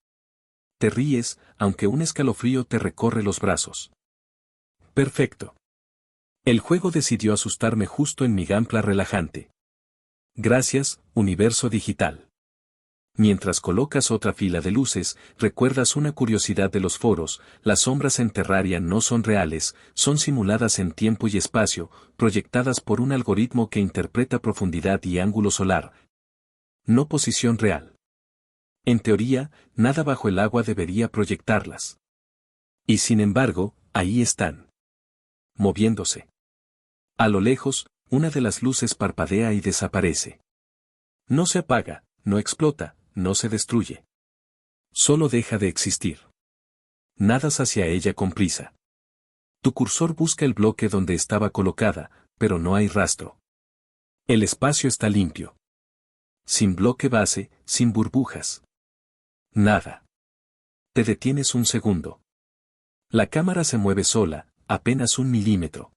Te ríes, aunque un escalofrío te recorre los brazos. Perfecto. El juego decidió asustarme justo en mi gameplay relajante. Gracias, universo digital. Mientras colocas otra fila de luces, recuerdas una curiosidad de los foros: las sombras en Terraria no son reales, son simuladas en tiempo y espacio, proyectadas por un algoritmo que interpreta profundidad y ángulo solar. No posición real. En teoría, nada bajo el agua debería proyectarlas. Y sin embargo, ahí están. Moviéndose. A lo lejos, una de las luces parpadea y desaparece. No se apaga, no explota, no se destruye. Solo deja de existir. Nadas hacia ella con prisa. Tu cursor busca el bloque donde estaba colocada, pero no hay rastro. El espacio está limpio. Sin bloque base, sin burbujas. Nada. Te detienes un segundo. La cámara se mueve sola, apenas 1 milímetro.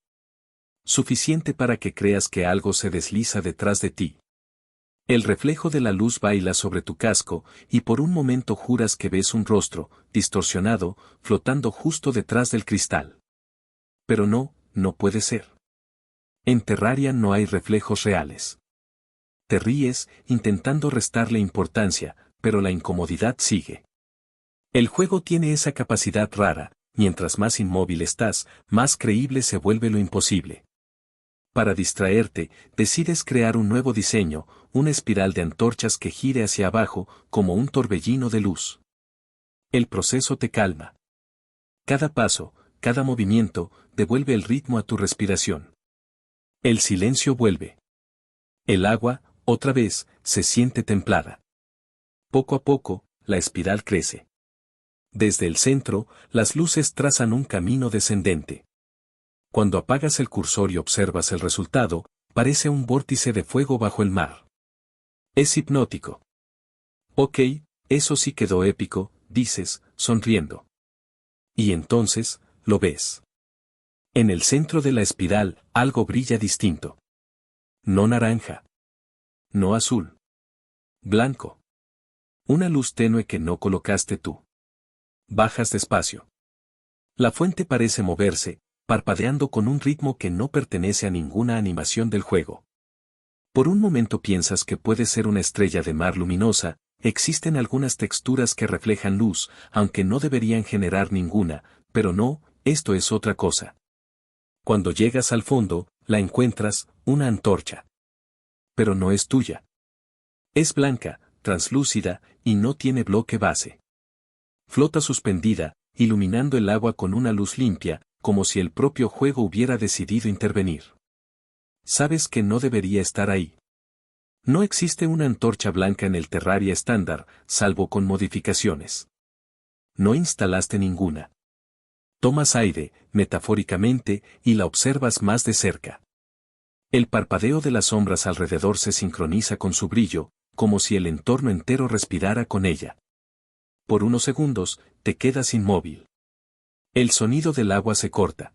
Suficiente para que creas que algo se desliza detrás de ti. El reflejo de la luz baila sobre tu casco, y por un momento juras que ves un rostro, distorsionado, flotando justo detrás del cristal. Pero no, no puede ser. En Terraria no hay reflejos reales. Te ríes, intentando restarle importancia, pero la incomodidad sigue. El juego tiene esa capacidad rara: mientras más inmóvil estás, más creíble se vuelve lo imposible. Para distraerte, decides crear un nuevo diseño, una espiral de antorchas que gire hacia abajo, como un torbellino de luz. El proceso te calma. Cada paso, cada movimiento, devuelve el ritmo a tu respiración. El silencio vuelve. El agua, otra vez, se siente templada. Poco a poco, la espiral crece. Desde el centro, las luces trazan un camino descendente. Cuando apagas el cursor y observas el resultado, parece un vórtice de fuego bajo el mar. Es hipnótico. Ok, eso sí quedó épico, dices, sonriendo. Y entonces, lo ves. En el centro de la espiral, algo brilla distinto. No naranja. No azul. Blanco. Una luz tenue que no colocaste tú. Bajas despacio. La fuente parece moverse, parpadeando con un ritmo que no pertenece a ninguna animación del juego. Por un momento piensas que puede ser una estrella de mar luminosa. Existen algunas texturas que reflejan luz, aunque no deberían generar ninguna, pero no, esto es otra cosa. Cuando llegas al fondo, la encuentras, una antorcha. Pero no es tuya. Es blanca, translúcida, y no tiene bloque base. Flota suspendida, iluminando el agua con una luz limpia, como si el propio juego hubiera decidido intervenir. Sabes que no debería estar ahí. No existe una antorcha blanca en el Terraria estándar, salvo con modificaciones. No instalaste ninguna. Tomas aire, metafóricamente, y la observas más de cerca. El parpadeo de las sombras alrededor se sincroniza con su brillo, como si el entorno entero respirara con ella. Por unos segundos, te quedas inmóvil. El sonido del agua se corta.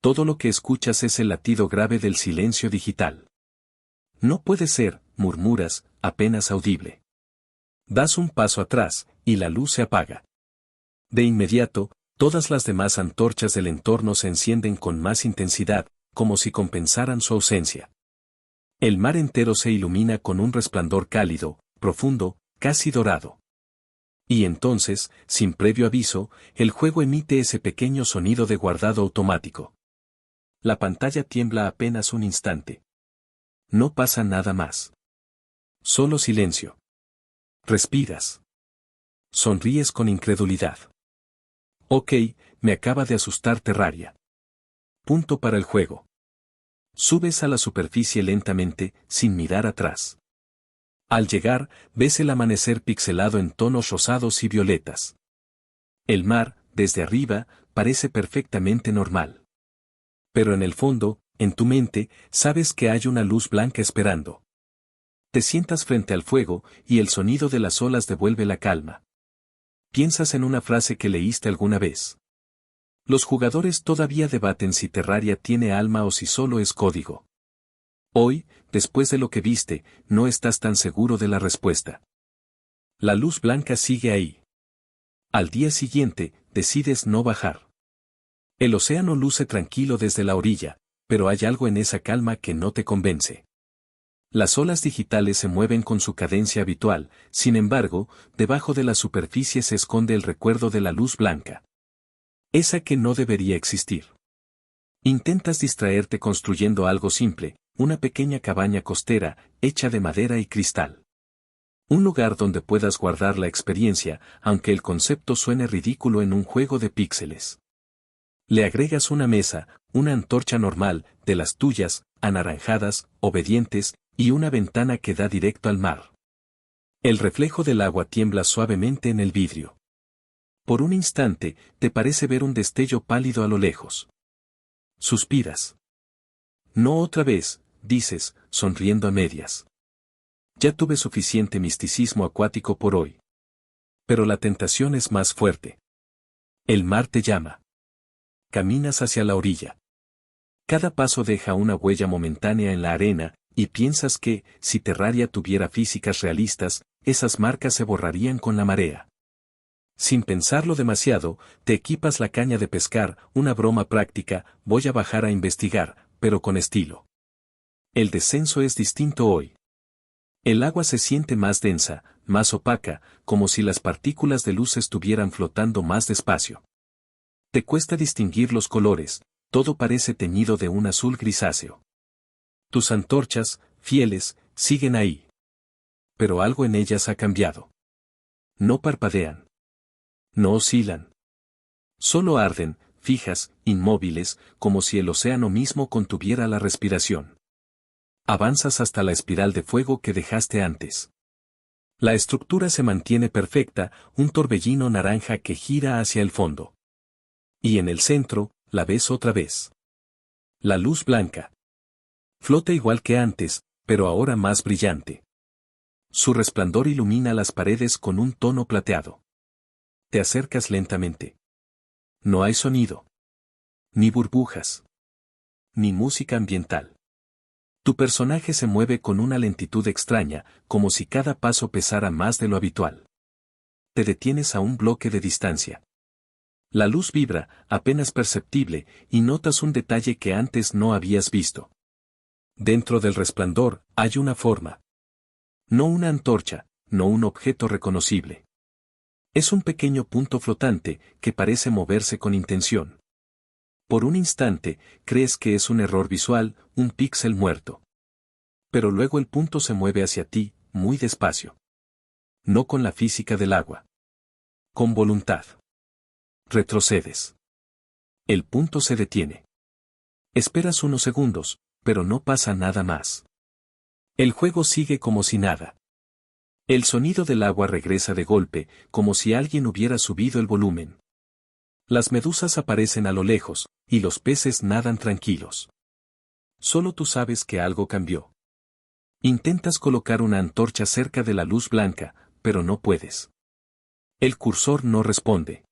Todo lo que escuchas es el latido grave del silencio digital. No puede ser, murmuras, apenas audible. Das un paso atrás, y la luz se apaga. De inmediato, todas las demás antorchas del entorno se encienden con más intensidad, como si compensaran su ausencia. El mar entero se ilumina con un resplandor cálido, profundo, casi dorado. Y entonces, sin previo aviso, el juego emite ese pequeño sonido de guardado automático. La pantalla tiembla apenas un instante. No pasa nada más. Solo silencio. Respiras. Sonríes con incredulidad. Ok, me acaba de asustar Terraria. Punto para el juego. Subes a la superficie lentamente, sin mirar atrás. Al llegar, ves el amanecer pixelado en tonos rosados y violetas. El mar, desde arriba, parece perfectamente normal. Pero en el fondo, en tu mente, sabes que hay una luz blanca esperando. Te sientas frente al fuego, y el sonido de las olas devuelve la calma. Piensas en una frase que leíste alguna vez. Los jugadores todavía debaten si Terraria tiene alma o si solo es código. Hoy, después de lo que viste, no estás tan seguro de la respuesta. La luz blanca sigue ahí. Al día siguiente, decides no bajar. El océano luce tranquilo desde la orilla, pero hay algo en esa calma que no te convence. Las olas digitales se mueven con su cadencia habitual, sin embargo, debajo de la superficie se esconde el recuerdo de la luz blanca. Esa que no debería existir. Intentas distraerte construyendo algo simple, una pequeña cabaña costera, hecha de madera y cristal. Un lugar donde puedas guardar la experiencia, aunque el concepto suene ridículo en un juego de píxeles. Le agregas una mesa, una antorcha normal, de las tuyas, anaranjadas, obedientes, y una ventana que da directo al mar. El reflejo del agua tiembla suavemente en el vidrio. Por un instante, te parece ver un destello pálido a lo lejos. Suspiras. No otra vez, dices, sonriendo a medias. Ya tuve suficiente misticismo acuático por hoy. Pero la tentación es más fuerte. El mar te llama. Caminas hacia la orilla. Cada paso deja una huella momentánea en la arena, y piensas que, si Terraria tuviera físicas realistas, esas marcas se borrarían con la marea. Sin pensarlo demasiado, te equipas la caña de pescar, una broma práctica, voy a bajar a investigar, pero con estilo. El descenso es distinto hoy. El agua se siente más densa, más opaca, como si las partículas de luz estuvieran flotando más despacio. Te cuesta distinguir los colores, todo parece teñido de un azul grisáceo. Tus antorchas, fieles, siguen ahí. Pero algo en ellas ha cambiado. No parpadean. No oscilan. Solo arden, fijas, inmóviles, como si el océano mismo contuviera la respiración. Avanzas hasta la espiral de fuego que dejaste antes. La estructura se mantiene perfecta, un torbellino naranja que gira hacia el fondo. Y en el centro, la ves otra vez. La luz blanca. Flota igual que antes, pero ahora más brillante. Su resplandor ilumina las paredes con un tono plateado. Te acercas lentamente. No hay sonido. Ni burbujas. Ni música ambiental. Tu personaje se mueve con una lentitud extraña, como si cada paso pesara más de lo habitual. Te detienes a un bloque de distancia. La luz vibra, apenas perceptible, y notas un detalle que antes no habías visto. Dentro del resplandor, hay una forma. No una antorcha, no un objeto reconocible. Es un pequeño punto flotante, que parece moverse con intención. Por un instante, crees que es un error visual, un píxel muerto. Pero luego el punto se mueve hacia ti, muy despacio. No con la física del agua. Con voluntad. Retrocedes. El punto se detiene. Esperas unos segundos, pero no pasa nada más. El juego sigue como si nada. El sonido del agua regresa de golpe, como si alguien hubiera subido el volumen. Las medusas aparecen a lo lejos, y los peces nadan tranquilos. Solo tú sabes que algo cambió. Intentas colocar una antorcha cerca de la luz blanca, pero no puedes. El cursor no responde.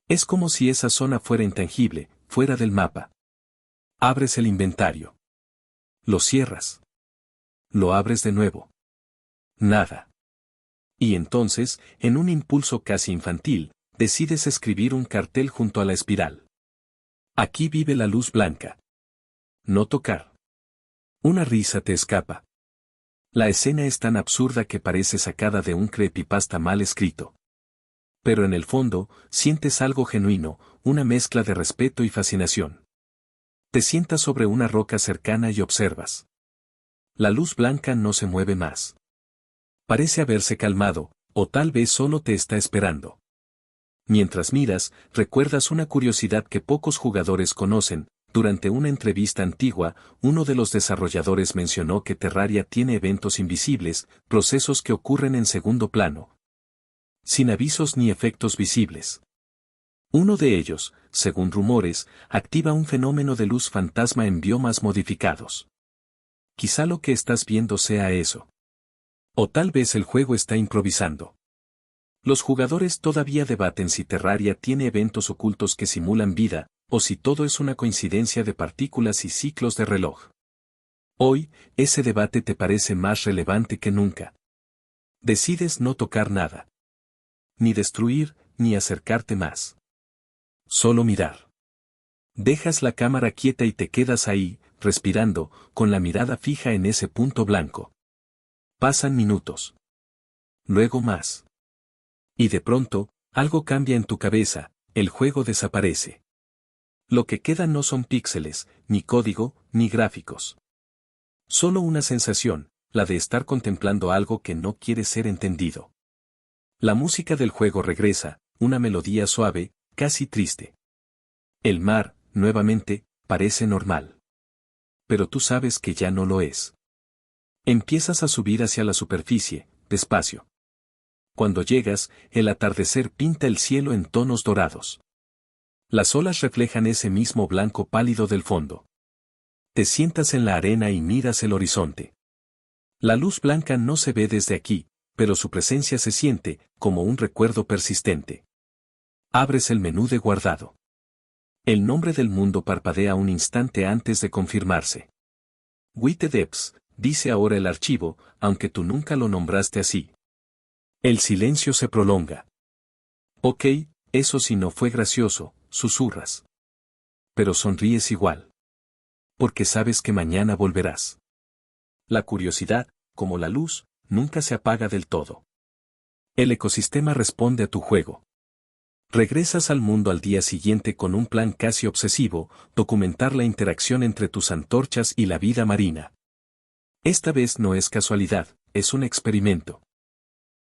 Es como si esa zona fuera intangible, fuera del mapa. Abres el inventario. Lo cierras. Lo abres de nuevo. Nada. Y entonces, en un impulso casi infantil, decides escribir un cartel junto a la espiral. Aquí vive la luz blanca. No tocar. Una risa te escapa. La escena es tan absurda que parece sacada de un creepypasta mal escrito. Pero en el fondo, sientes algo genuino, una mezcla de respeto y fascinación. Te sientas sobre una roca cercana y observas. La luz blanca no se mueve más. Parece haberse calmado, o tal vez solo te está esperando. Mientras miras, recuerdas una curiosidad que pocos jugadores conocen, Durante una entrevista antigua, uno de los desarrolladores mencionó que Terraria tiene eventos invisibles, procesos que ocurren en segundo plano, sin avisos ni efectos visibles. Uno de ellos, según rumores, activa un fenómeno de luz fantasma en biomas modificados. Quizá lo que estás viendo sea eso. O tal vez el juego está improvisando. Los jugadores todavía debaten si Terraria tiene eventos ocultos que simulan vida, o si todo es una coincidencia de partículas y ciclos de reloj. Hoy, ese debate te parece más relevante que nunca. Decides no tocar nada. Ni destruir, ni acercarte más. Solo mirar. Dejas la cámara quieta y te quedas ahí, respirando, con la mirada fija en ese punto blanco. Pasan minutos. Luego más. Y de pronto, algo cambia en tu cabeza, el juego desaparece. Lo que queda no son píxeles, ni código, ni gráficos. Solo una sensación, la de estar contemplando algo que no quiere ser entendido. La música del juego regresa, una melodía suave, casi triste. El mar, nuevamente, parece normal. Pero tú sabes que ya no lo es. Empiezas a subir hacia la superficie, despacio. Cuando llegas, el atardecer pinta el cielo en tonos dorados. Las olas reflejan ese mismo blanco pálido del fondo. Te sientas en la arena y miras el horizonte. La luz blanca no se ve desde aquí, pero su presencia se siente, como un recuerdo persistente. Abres el menú de guardado. El nombre del mundo parpadea un instante antes de confirmarse. Witedepths, dice ahora el archivo, aunque tú nunca lo nombraste así. El silencio se prolonga. Ok, eso sí no fue gracioso, susurras. Pero sonríes igual. Porque sabes que mañana volverás. La curiosidad, como la luz, nunca se apaga del todo. El ecosistema responde a tu juego. Regresas al mundo al día siguiente con un plan casi obsesivo, documentar la interacción entre tus antorchas y la vida marina. Esta vez no es casualidad, es un experimento.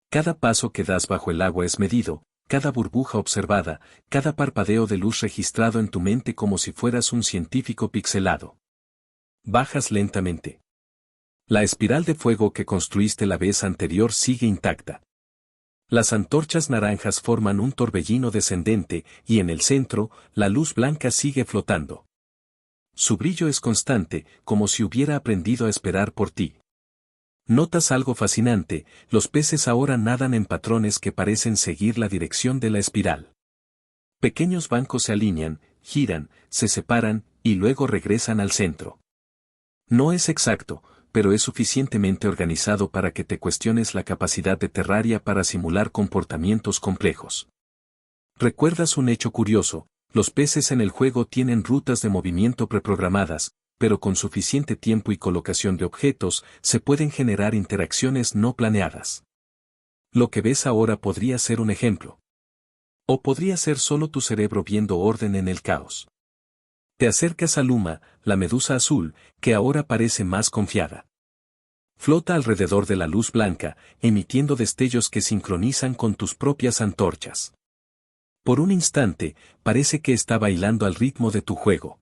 Cada paso que das bajo el agua es medido, cada burbuja observada, cada parpadeo de luz registrado en tu mente como si fueras un científico pixelado. Bajas lentamente. La espiral de fuego que construiste la vez anterior sigue intacta. Las antorchas naranjas forman un torbellino descendente y en el centro, la luz blanca sigue flotando. Su brillo es constante, como si hubiera aprendido a esperar por ti. Notas algo fascinante, los peces ahora nadan en patrones que parecen seguir la dirección de la espiral. Pequeños bancos se alinean, giran, se separan, y luego regresan al centro. No es exacto, pero es suficientemente organizado para que te cuestiones la capacidad de Terraria para simular comportamientos complejos. ¿Recuerdas un hecho curioso? Los peces en el juego tienen rutas de movimiento preprogramadas, pero con suficiente tiempo y colocación de objetos, se pueden generar interacciones no planeadas. Lo que ves ahora podría ser un ejemplo. O podría ser solo tu cerebro viendo orden en el caos. Te acercas a Luma, la medusa azul, que ahora parece más confiada. Flota alrededor de la luz blanca, emitiendo destellos que sincronizan con tus propias antorchas. Por un instante, parece que está bailando al ritmo de tu juego.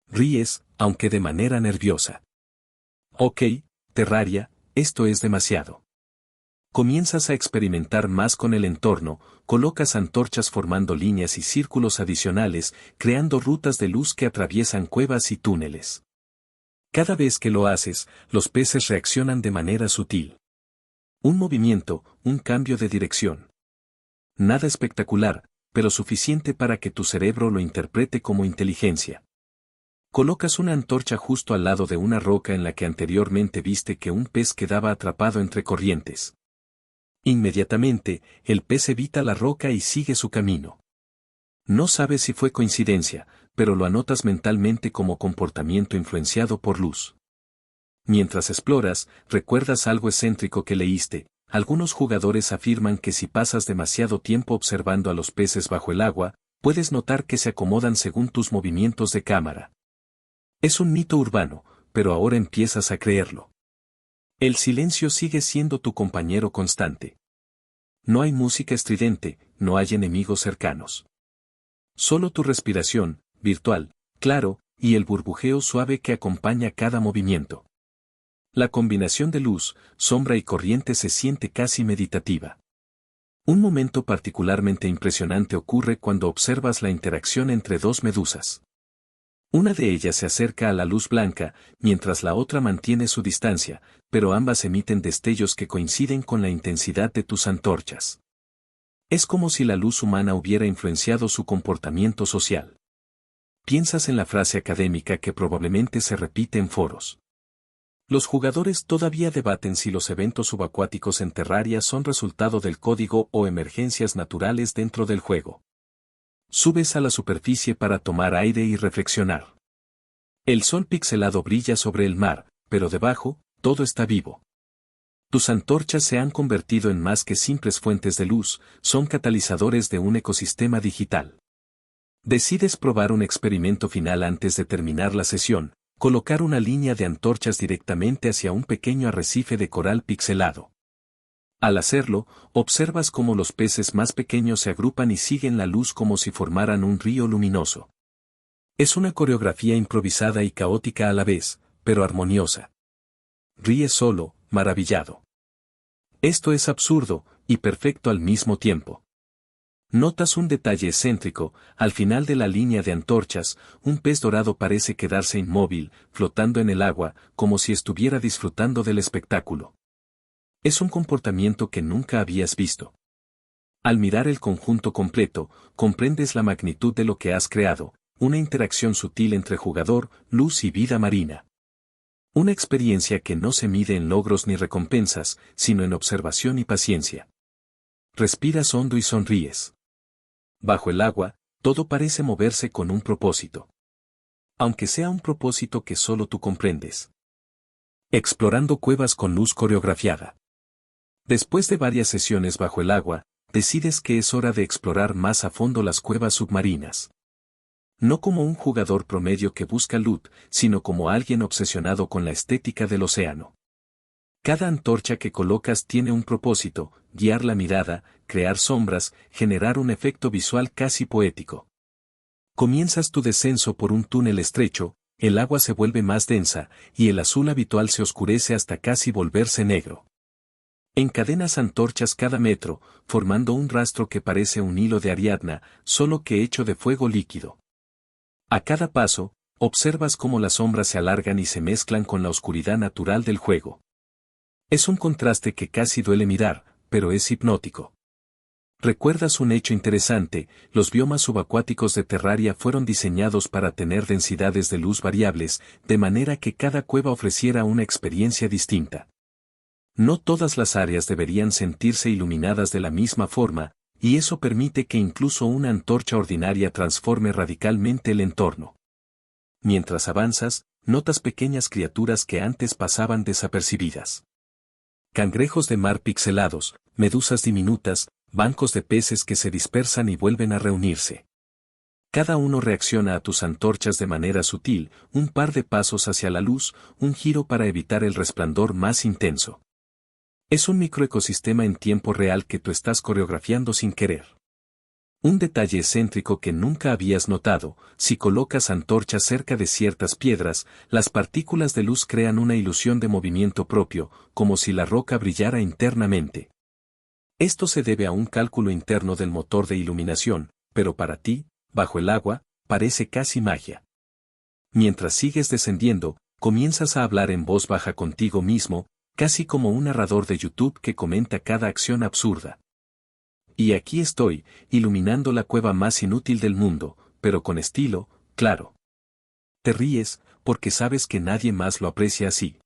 Ríes, aunque de manera nerviosa. Ok, Terraria, esto es demasiado. Comienzas a experimentar más con el entorno, colocas antorchas formando líneas y círculos adicionales, creando rutas de luz que atraviesan cuevas y túneles. Cada vez que lo haces, los peces reaccionan de manera sutil. Un movimiento, un cambio de dirección. Nada espectacular, pero suficiente para que tu cerebro lo interprete como inteligencia. Colocas una antorcha justo al lado de una roca en la que anteriormente viste que un pez quedaba atrapado entre corrientes. Inmediatamente, el pez evita la roca y sigue su camino. No sabes si fue coincidencia, pero lo anotas mentalmente como comportamiento influenciado por luz. Mientras exploras, recuerdas algo excéntrico que leíste. Algunos jugadores afirman que si pasas demasiado tiempo observando a los peces bajo el agua, puedes notar que se acomodan según tus movimientos de cámara. Es un mito urbano, pero ahora empiezas a creerlo. El silencio sigue siendo tu compañero constante. No hay música estridente, no hay enemigos cercanos. Solo tu respiración, virtual, claro, y el burbujeo suave que acompaña cada movimiento. La combinación de luz, sombra y corriente se siente casi meditativa. Un momento particularmente impresionante ocurre cuando observas la interacción entre dos medusas. Una de ellas se acerca a la luz blanca, mientras la otra mantiene su distancia, pero ambas emiten destellos que coinciden con la intensidad de tus antorchas. Es como si la luz humana hubiera influenciado su comportamiento social. Piensas en la frase académica que probablemente se repite en foros. Los jugadores todavía debaten si los eventos subacuáticos en Terraria son resultado del código o emergencias naturales dentro del juego. Subes a la superficie para tomar aire y reflexionar. El sol pixelado brilla sobre el mar, pero debajo, todo está vivo. Tus antorchas se han convertido en más que simples fuentes de luz, son catalizadores de un ecosistema digital. Decides probar un experimento final antes de terminar la sesión, colocar una línea de antorchas directamente hacia un pequeño arrecife de coral pixelado. Al hacerlo, observas cómo los peces más pequeños se agrupan y siguen la luz como si formaran un río luminoso. Es una coreografía improvisada y caótica a la vez, pero armoniosa. Ríes solo, maravillado. Esto es absurdo, y perfecto al mismo tiempo. Notas un detalle excéntrico, al final de la línea de antorchas, un pez dorado parece quedarse inmóvil, flotando en el agua, como si estuviera disfrutando del espectáculo. Es un comportamiento que nunca habías visto. Al mirar el conjunto completo, comprendes la magnitud de lo que has creado, una interacción sutil entre jugador, luz y vida marina. Una experiencia que no se mide en logros ni recompensas, sino en observación y paciencia. Respiras hondo y sonríes. Bajo el agua, todo parece moverse con un propósito. Aunque sea un propósito que solo tú comprendes. Explorando cuevas con luz coreografiada. Después de varias sesiones bajo el agua, decides que es hora de explorar más a fondo las cuevas submarinas. No como un jugador promedio que busca loot, sino como alguien obsesionado con la estética del océano. Cada antorcha que colocas tiene un propósito, guiar la mirada, crear sombras, generar un efecto visual casi poético. Comienzas tu descenso por un túnel estrecho, el agua se vuelve más densa, y el azul habitual se oscurece hasta casi volverse negro. Encadenas antorchas cada metro, formando un rastro que parece un hilo de Ariadna, solo que hecho de fuego líquido. A cada paso, observas cómo las sombras se alargan y se mezclan con la oscuridad natural del juego. Es un contraste que casi duele mirar, pero es hipnótico. Recuerdas un hecho interesante, los biomas subacuáticos de Terraria fueron diseñados para tener densidades de luz variables, de manera que cada cueva ofreciera una experiencia distinta. No todas las áreas deberían sentirse iluminadas de la misma forma, y eso permite que incluso una antorcha ordinaria transforme radicalmente el entorno. Mientras avanzas, notas pequeñas criaturas que antes pasaban desapercibidas. Cangrejos de mar pixelados, medusas diminutas, bancos de peces que se dispersan y vuelven a reunirse. Cada uno reacciona a tus antorchas de manera sutil, un par de pasos hacia la luz, un giro para evitar el resplandor más intenso. Es un microecosistema en tiempo real que tú estás coreografiando sin querer. Un detalle excéntrico que nunca habías notado, si colocas antorchas cerca de ciertas piedras, las partículas de luz crean una ilusión de movimiento propio, como si la roca brillara internamente. Esto se debe a un cálculo interno del motor de iluminación, pero para ti, bajo el agua, parece casi magia. Mientras sigues descendiendo, comienzas a hablar en voz baja contigo mismo, casi como un narrador de YouTube que comenta cada acción absurda. Y aquí estoy, iluminando la cueva más inútil del mundo, pero con estilo, claro. Te ríes, porque sabes que nadie más lo aprecia así.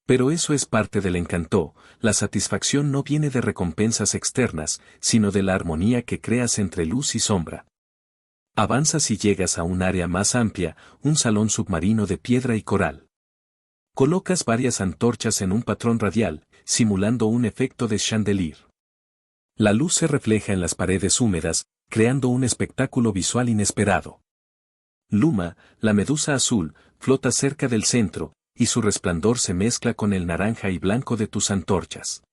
Pero eso es parte del encanto, la satisfacción no viene de recompensas externas, sino de la armonía que creas entre luz y sombra. Avanzas y llegas a un área más amplia, un salón submarino de piedra y coral. Colocas varias antorchas en un patrón radial, simulando un efecto de chandelier. La luz se refleja en las paredes húmedas, creando un espectáculo visual inesperado. Luma, la medusa azul, flota cerca del centro, y su resplandor se mezcla con el naranja y blanco de tus antorchas.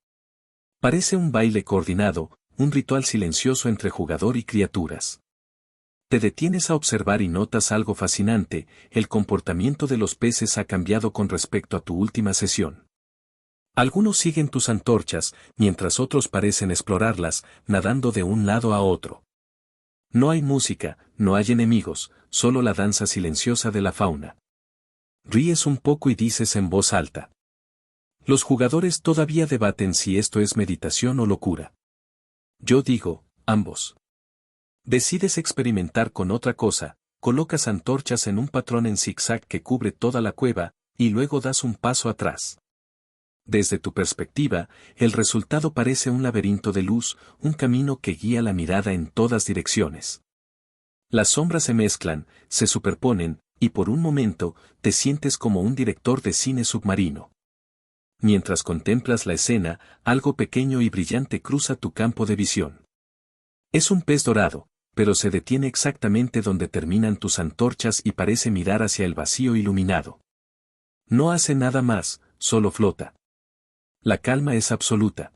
Parece un baile coordinado, un ritual silencioso entre jugador y criaturas. Te detienes a observar y notas algo fascinante: el comportamiento de los peces ha cambiado con respecto a tu última sesión. Algunos siguen tus antorchas, mientras otros parecen explorarlas, nadando de un lado a otro. No hay música, no hay enemigos, solo la danza silenciosa de la fauna. Ríes un poco y dices en voz alta. Los jugadores todavía debaten si esto es meditación o locura. Yo digo, ambos. Decides experimentar con otra cosa, colocas antorchas en un patrón en zigzag que cubre toda la cueva, y luego das un paso atrás. Desde tu perspectiva, el resultado parece un laberinto de luz, un camino que guía la mirada en todas direcciones. Las sombras se mezclan, se superponen, y por un momento, te sientes como un director de cine submarino. Mientras contemplas la escena, algo pequeño y brillante cruza tu campo de visión. Es un pez dorado, pero se detiene exactamente donde terminan tus antorchas y parece mirar hacia el vacío iluminado. No hace nada más, solo flota. La calma es absoluta.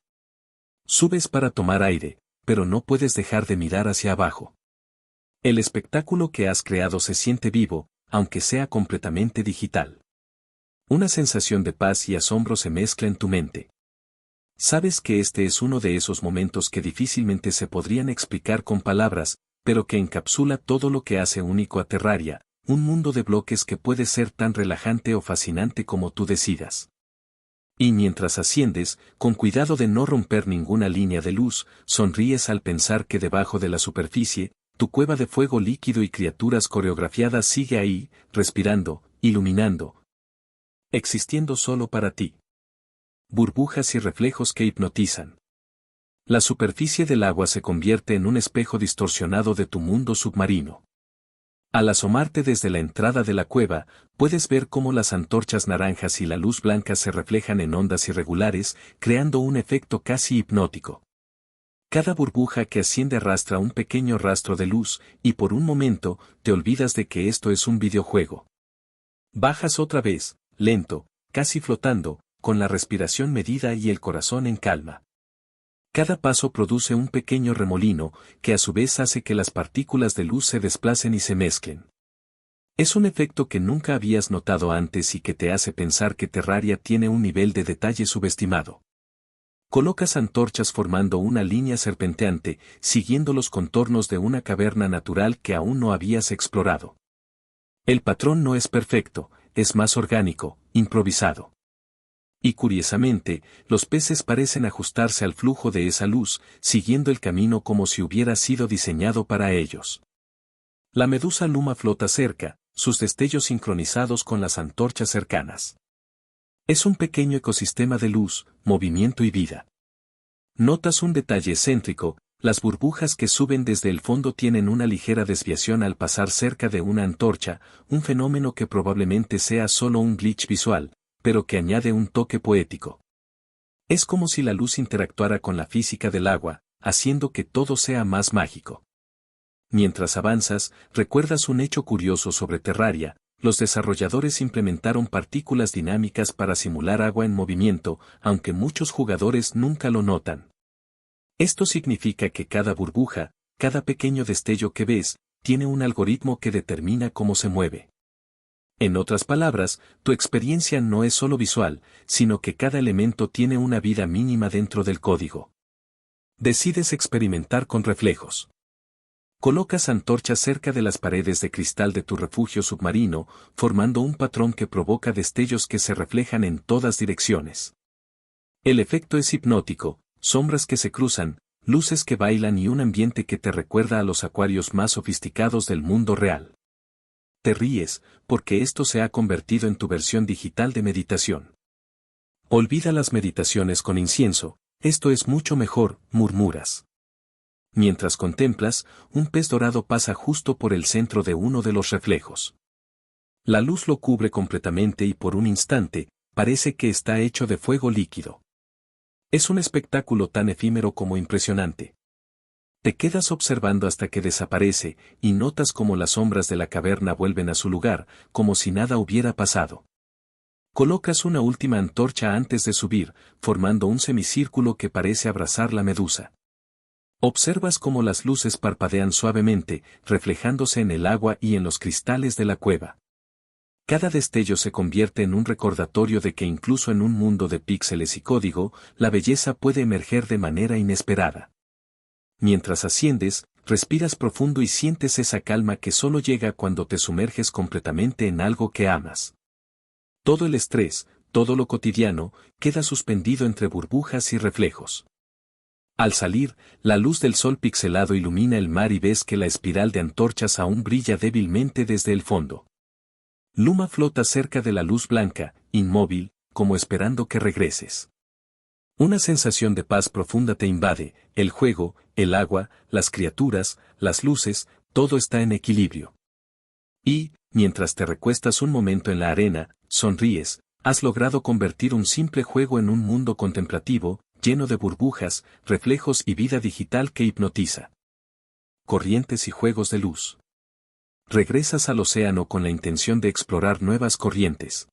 Subes para tomar aire, pero no puedes dejar de mirar hacia abajo. El espectáculo que has creado se siente vivo, aunque sea completamente digital. Una sensación de paz y asombro se mezcla en tu mente. Sabes que este es uno de esos momentos que difícilmente se podrían explicar con palabras, pero que encapsula todo lo que hace único a Terraria, un mundo de bloques que puede ser tan relajante o fascinante como tú decidas. Y mientras asciendes, con cuidado de no romper ninguna línea de luz, sonríes al pensar que debajo de la superficie, tu cueva de fuego líquido y criaturas coreografiadas sigue ahí, respirando, iluminando, existiendo solo para ti. Burbujas y reflejos que hipnotizan. La superficie del agua se convierte en un espejo distorsionado de tu mundo submarino. Al asomarte desde la entrada de la cueva, puedes ver cómo las antorchas naranjas y la luz blanca se reflejan en ondas irregulares, creando un efecto casi hipnótico. Cada burbuja que asciende arrastra un pequeño rastro de luz, y por un momento, te olvidas de que esto es un videojuego. Bajas otra vez, lento, casi flotando, con la respiración medida y el corazón en calma. Cada paso produce un pequeño remolino, que a su vez hace que las partículas de luz se desplacen y se mezclen. Es un efecto que nunca habías notado antes y que te hace pensar que Terraria tiene un nivel de detalle subestimado. Colocas antorchas formando una línea serpenteante, siguiendo los contornos de una caverna natural que aún no habías explorado. El patrón no es perfecto, es más orgánico, improvisado. Y curiosamente, los peces parecen ajustarse al flujo de esa luz, siguiendo el camino como si hubiera sido diseñado para ellos. La medusa luma flota cerca, sus destellos sincronizados con las antorchas cercanas. Es un pequeño ecosistema de luz, movimiento y vida. Notas un detalle excéntrico: las burbujas que suben desde el fondo tienen una ligera desviación al pasar cerca de una antorcha, un fenómeno que probablemente sea solo un glitch visual, pero que añade un toque poético. Es como si la luz interactuara con la física del agua, haciendo que todo sea más mágico. Mientras avanzas, recuerdas un hecho curioso sobre Terraria: los desarrolladores implementaron partículas dinámicas para simular agua en movimiento, aunque muchos jugadores nunca lo notan. Esto significa que cada burbuja, cada pequeño destello que ves, tiene un algoritmo que determina cómo se mueve. En otras palabras, tu experiencia no es solo visual, sino que cada elemento tiene una vida mínima dentro del código. Decides experimentar con reflejos. Colocas antorchas cerca de las paredes de cristal de tu refugio submarino, formando un patrón que provoca destellos que se reflejan en todas direcciones. El efecto es hipnótico: sombras que se cruzan, luces que bailan y un ambiente que te recuerda a los acuarios más sofisticados del mundo real. Te ríes, porque esto se ha convertido en tu versión digital de meditación. Olvida las meditaciones con incienso, esto es mucho mejor, murmuras. Mientras contemplas, un pez dorado pasa justo por el centro de uno de los reflejos. La luz lo cubre completamente y por un instante, parece que está hecho de fuego líquido. Es un espectáculo tan efímero como impresionante. Te quedas observando hasta que desaparece, y notas cómo las sombras de la caverna vuelven a su lugar, como si nada hubiera pasado. Colocas una última antorcha antes de subir, formando un semicírculo que parece abrazar la medusa. Observas cómo las luces parpadean suavemente, reflejándose en el agua y en los cristales de la cueva. Cada destello se convierte en un recordatorio de que incluso en un mundo de píxeles y código, la belleza puede emerger de manera inesperada. Mientras asciendes, respiras profundo y sientes esa calma que solo llega cuando te sumerges completamente en algo que amas. Todo el estrés, todo lo cotidiano, queda suspendido entre burbujas y reflejos. Al salir, la luz del sol pixelado ilumina el mar y ves que la espiral de antorchas aún brilla débilmente desde el fondo. Luma flota cerca de la luz blanca, inmóvil, como esperando que regreses. Una sensación de paz profunda te invade, el juego, el agua, las criaturas, las luces, todo está en equilibrio. Y, mientras te recuestas un momento en la arena, sonríes, has logrado convertir un simple juego en un mundo contemplativo, lleno de burbujas, reflejos y vida digital que hipnotiza. Corrientes y juegos de luz. Regresas al océano con la intención de explorar nuevas corrientes.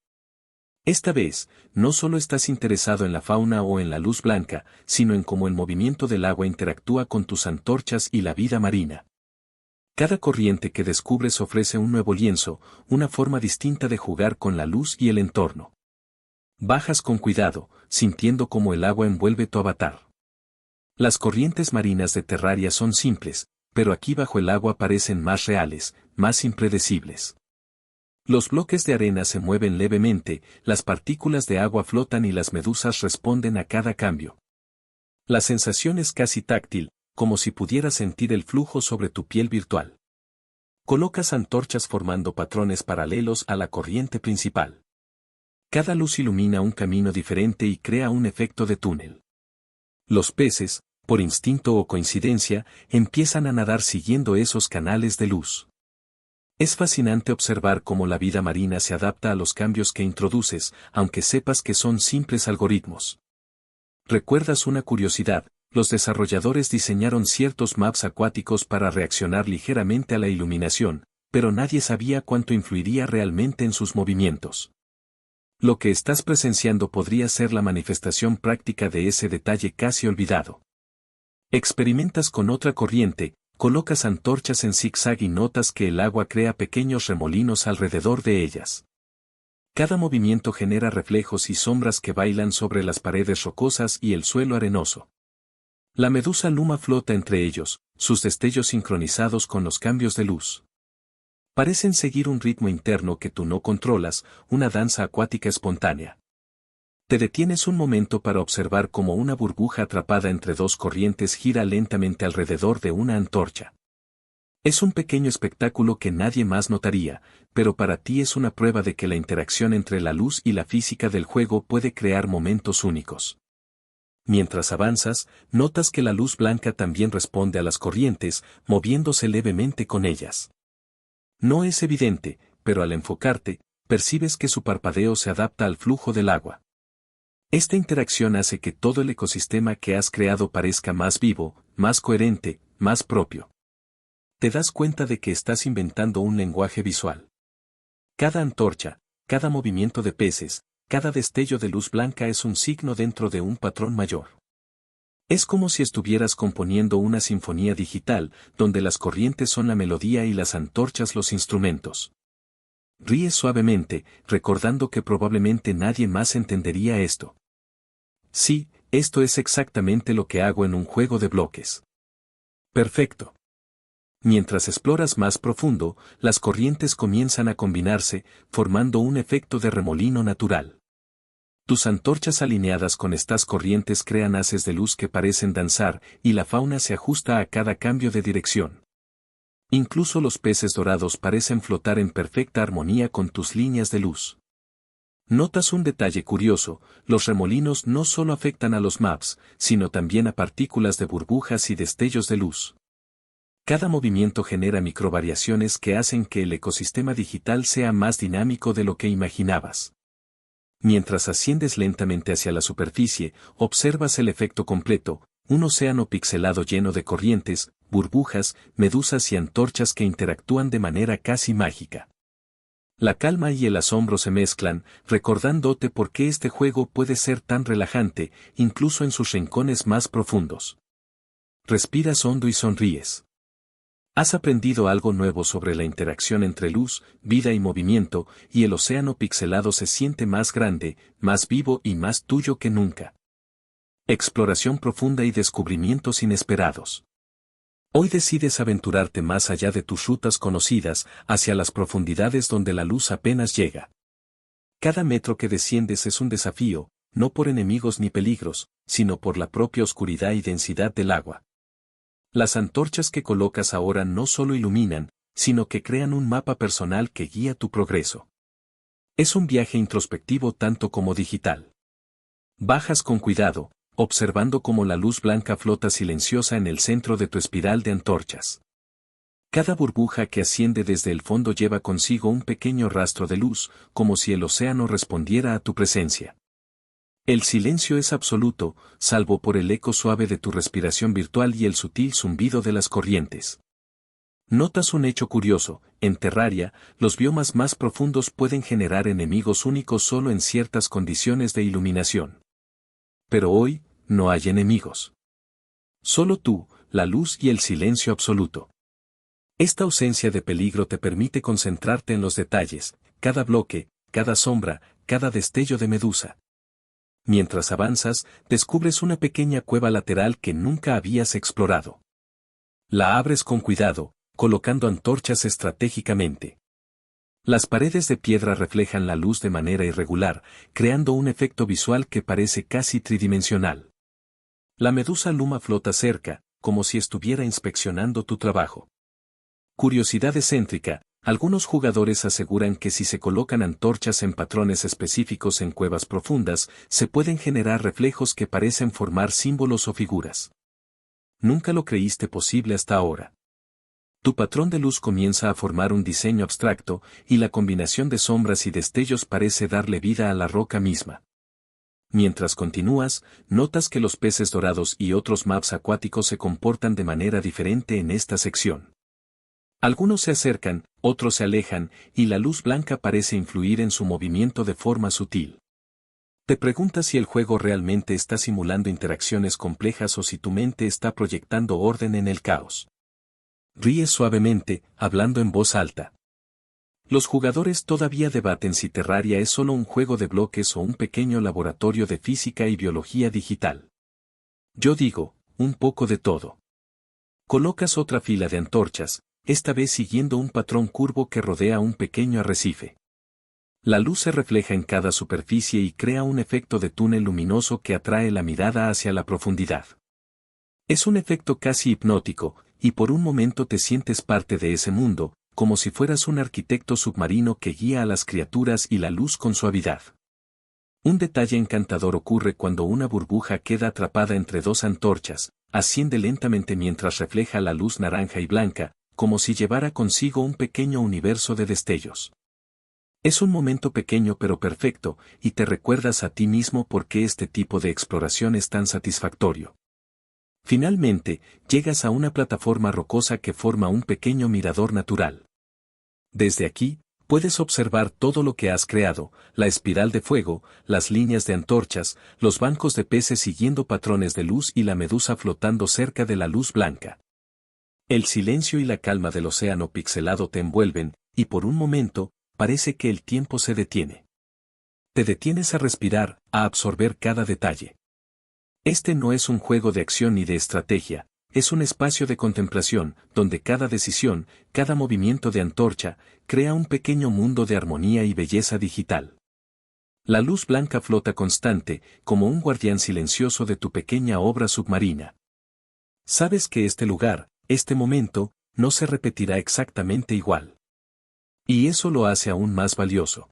Esta vez, no solo estás interesado en la fauna o en la luz blanca, sino en cómo el movimiento del agua interactúa con tus antorchas y la vida marina. Cada corriente que descubres ofrece un nuevo lienzo, una forma distinta de jugar con la luz y el entorno. Bajas con cuidado, sintiendo cómo el agua envuelve tu avatar. Las corrientes marinas de Terraria son simples, pero aquí bajo el agua parecen más reales, más impredecibles. Los bloques de arena se mueven levemente, las partículas de agua flotan y las medusas responden a cada cambio. La sensación es casi táctil, como si pudieras sentir el flujo sobre tu piel virtual. Colocas antorchas formando patrones paralelos a la corriente principal. Cada luz ilumina un camino diferente y crea un efecto de túnel. Los peces, por instinto o coincidencia, empiezan a nadar siguiendo esos canales de luz. Es fascinante observar cómo la vida marina se adapta a los cambios que introduces, aunque sepas que son simples algoritmos. ¿Recuerdas una curiosidad? Los desarrolladores diseñaron ciertos maps acuáticos para reaccionar ligeramente a la iluminación, pero nadie sabía cuánto influiría realmente en sus movimientos. Lo que estás presenciando podría ser la manifestación práctica de ese detalle casi olvidado. Experimentas con otra corriente, colocas antorchas en zigzag y notas que el agua crea pequeños remolinos alrededor de ellas. Cada movimiento genera reflejos y sombras que bailan sobre las paredes rocosas y el suelo arenoso. La medusa Luma flota entre ellos, sus destellos sincronizados con los cambios de luz. Parecen seguir un ritmo interno que tú no controlas, una danza acuática espontánea. Te detienes un momento para observar cómo una burbuja atrapada entre dos corrientes gira lentamente alrededor de una antorcha. Es un pequeño espectáculo que nadie más notaría, pero para ti es una prueba de que la interacción entre la luz y la física del juego puede crear momentos únicos. Mientras avanzas, notas que la luz blanca también responde a las corrientes, moviéndose levemente con ellas. No es evidente, pero al enfocarte, percibes que su parpadeo se adapta al flujo del agua. Esta interacción hace que todo el ecosistema que has creado parezca más vivo, más coherente, más propio. Te das cuenta de que estás inventando un lenguaje visual. Cada antorcha, cada movimiento de peces, cada destello de luz blanca es un signo dentro de un patrón mayor. Es como si estuvieras componiendo una sinfonía digital, donde las corrientes son la melodía y las antorchas los instrumentos. Ríes suavemente, recordando que probablemente nadie más entendería esto. Sí, esto es exactamente lo que hago en un juego de bloques. Perfecto. Mientras exploras más profundo, las corrientes comienzan a combinarse, formando un efecto de remolino natural. Tus antorchas alineadas con estas corrientes crean haces de luz que parecen danzar, y la fauna se ajusta a cada cambio de dirección. Incluso los peces dorados parecen flotar en perfecta armonía con tus líneas de luz. Notas un detalle curioso, los remolinos no solo afectan a los maps, sino también a partículas de burbujas y destellos de luz. Cada movimiento genera microvariaciones que hacen que el ecosistema digital sea más dinámico de lo que imaginabas. Mientras asciendes lentamente hacia la superficie, observas el efecto completo, un océano pixelado lleno de corrientes, burbujas, medusas y antorchas que interactúan de manera casi mágica. La calma y el asombro se mezclan, recordándote por qué este juego puede ser tan relajante, incluso en sus rincones más profundos. Respiras hondo y sonríes. Has aprendido algo nuevo sobre la interacción entre luz, vida y movimiento, y el océano pixelado se siente más grande, más vivo y más tuyo que nunca. Exploración profunda y descubrimientos inesperados. Hoy decides aventurarte más allá de tus rutas conocidas, hacia las profundidades donde la luz apenas llega. Cada metro que desciendes es un desafío, no por enemigos ni peligros, sino por la propia oscuridad y densidad del agua. Las antorchas que colocas ahora no solo iluminan, sino que crean un mapa personal que guía tu progreso. Es un viaje introspectivo tanto como digital. Bajas con cuidado, observando cómo la luz blanca flota silenciosa en el centro de tu espiral de antorchas. Cada burbuja que asciende desde el fondo lleva consigo un pequeño rastro de luz, como si el océano respondiera a tu presencia. El silencio es absoluto, salvo por el eco suave de tu respiración virtual y el sutil zumbido de las corrientes. Notas un hecho curioso: en Terraria, los biomas más profundos pueden generar enemigos únicos solo en ciertas condiciones de iluminación. Pero hoy, no hay enemigos. Solo tú, la luz y el silencio absoluto. Esta ausencia de peligro te permite concentrarte en los detalles, cada bloque, cada sombra, cada destello de medusa. Mientras avanzas, descubres una pequeña cueva lateral que nunca habías explorado. La abres con cuidado, colocando antorchas estratégicamente. Las paredes de piedra reflejan la luz de manera irregular, creando un efecto visual que parece casi tridimensional. La medusa luma flota cerca, como si estuviera inspeccionando tu trabajo. Curiosidad excéntrica: algunos jugadores aseguran que si se colocan antorchas en patrones específicos en cuevas profundas, se pueden generar reflejos que parecen formar símbolos o figuras. Nunca lo creíste posible hasta ahora. Tu patrón de luz comienza a formar un diseño abstracto, y la combinación de sombras y destellos parece darle vida a la roca misma. Mientras continúas, notas que los peces dorados y otros maps acuáticos se comportan de manera diferente en esta sección. Algunos se acercan, otros se alejan, y la luz blanca parece influir en su movimiento de forma sutil. Te preguntas si el juego realmente está simulando interacciones complejas o si tu mente está proyectando orden en el caos. Ríes suavemente, hablando en voz alta. Los jugadores todavía debaten si Terraria es solo un juego de bloques o un pequeño laboratorio de física y biología digital. Yo digo, un poco de todo. Colocas otra fila de antorchas, esta vez siguiendo un patrón curvo que rodea un pequeño arrecife. La luz se refleja en cada superficie y crea un efecto de túnel luminoso que atrae la mirada hacia la profundidad. Es un efecto casi hipnótico, y por un momento te sientes parte de ese mundo, como si fueras un arquitecto submarino que guía a las criaturas y la luz con suavidad. Un detalle encantador ocurre cuando una burbuja queda atrapada entre dos antorchas, asciende lentamente mientras refleja la luz naranja y blanca, como si llevara consigo un pequeño universo de destellos. Es un momento pequeño pero perfecto, y te recuerdas a ti mismo por qué este tipo de exploración es tan satisfactorio. Finalmente, llegas a una plataforma rocosa que forma un pequeño mirador natural. Desde aquí, puedes observar todo lo que has creado: la espiral de fuego, las líneas de antorchas, los bancos de peces siguiendo patrones de luz y la medusa flotando cerca de la luz blanca. El silencio y la calma del océano pixelado te envuelven, y por un momento, parece que el tiempo se detiene. Te detienes a respirar, a absorber cada detalle. Este no es un juego de acción ni de estrategia, es un espacio de contemplación, donde cada decisión, cada movimiento de antorcha, crea un pequeño mundo de armonía y belleza digital. La luz blanca flota constante, como un guardián silencioso de tu pequeña obra submarina. Sabes que este lugar, este momento, no se repetirá exactamente igual. Y eso lo hace aún más valioso.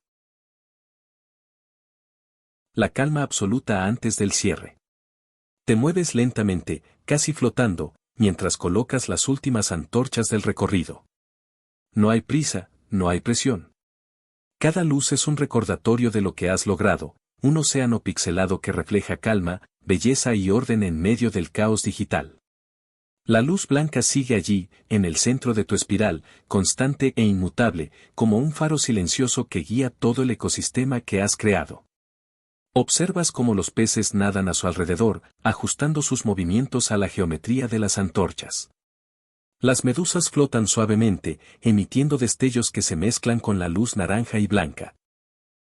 La calma absoluta antes del cierre. Te mueves lentamente, casi flotando, mientras colocas las últimas antorchas del recorrido. No hay prisa, no hay presión. Cada luz es un recordatorio de lo que has logrado, un océano pixelado que refleja calma, belleza y orden en medio del caos digital. La luz blanca sigue allí, en el centro de tu espiral, constante e inmutable, como un faro silencioso que guía todo el ecosistema que has creado. Observas cómo los peces nadan a su alrededor, ajustando sus movimientos a la geometría de las antorchas. Las medusas flotan suavemente, emitiendo destellos que se mezclan con la luz naranja y blanca.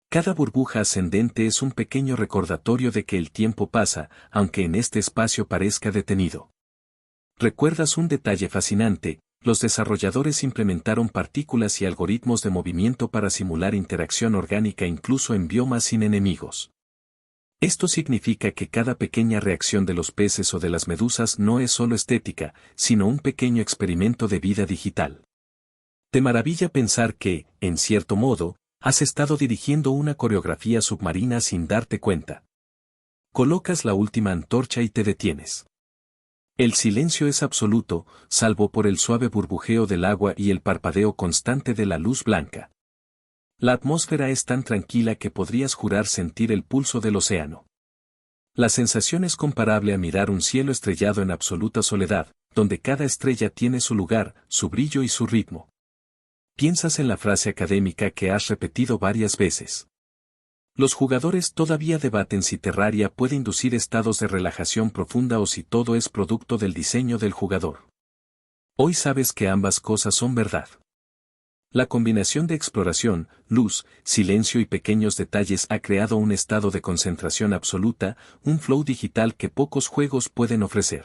Cada burbuja ascendente es un pequeño recordatorio de que el tiempo pasa, aunque en este espacio parezca detenido. ¿Recuerdas un detalle fascinante? Los desarrolladores implementaron partículas y algoritmos de movimiento para simular interacción orgánica incluso en biomas sin enemigos. Esto significa que cada pequeña reacción de los peces o de las medusas no es solo estética, sino un pequeño experimento de vida digital. Te maravilla pensar que, en cierto modo, has estado dirigiendo una coreografía submarina sin darte cuenta. Colocas la última antorcha y te detienes. El silencio es absoluto, salvo por el suave burbujeo del agua y el parpadeo constante de la luz blanca. La atmósfera es tan tranquila que podrías jurar sentir el pulso del océano. La sensación es comparable a mirar un cielo estrellado en absoluta soledad, donde cada estrella tiene su lugar, su brillo y su ritmo. Piensas en la frase académica que has repetido varias veces. Los jugadores todavía debaten si Terraria puede inducir estados de relajación profunda o si todo es producto del diseño del jugador. Hoy sabes que ambas cosas son verdad. La combinación de exploración, luz, silencio y pequeños detalles ha creado un estado de concentración absoluta, un flow digital que pocos juegos pueden ofrecer.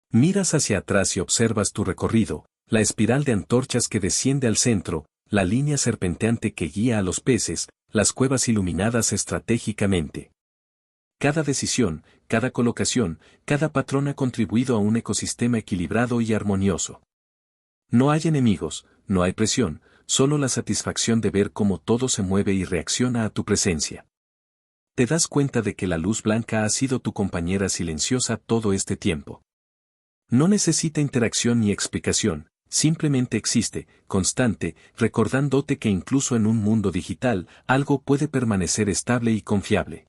Miras hacia atrás y observas tu recorrido, la espiral de antorchas que desciende al centro, la línea serpenteante que guía a los peces, las cuevas iluminadas estratégicamente. Cada decisión, cada colocación, cada patrón ha contribuido a un ecosistema equilibrado y armonioso. No hay enemigos, no hay presión, solo la satisfacción de ver cómo todo se mueve y reacciona a tu presencia. Te das cuenta de que la luz blanca ha sido tu compañera silenciosa todo este tiempo. No necesita interacción ni explicación, simplemente existe, constante, recordándote que incluso en un mundo digital, algo puede permanecer estable y confiable.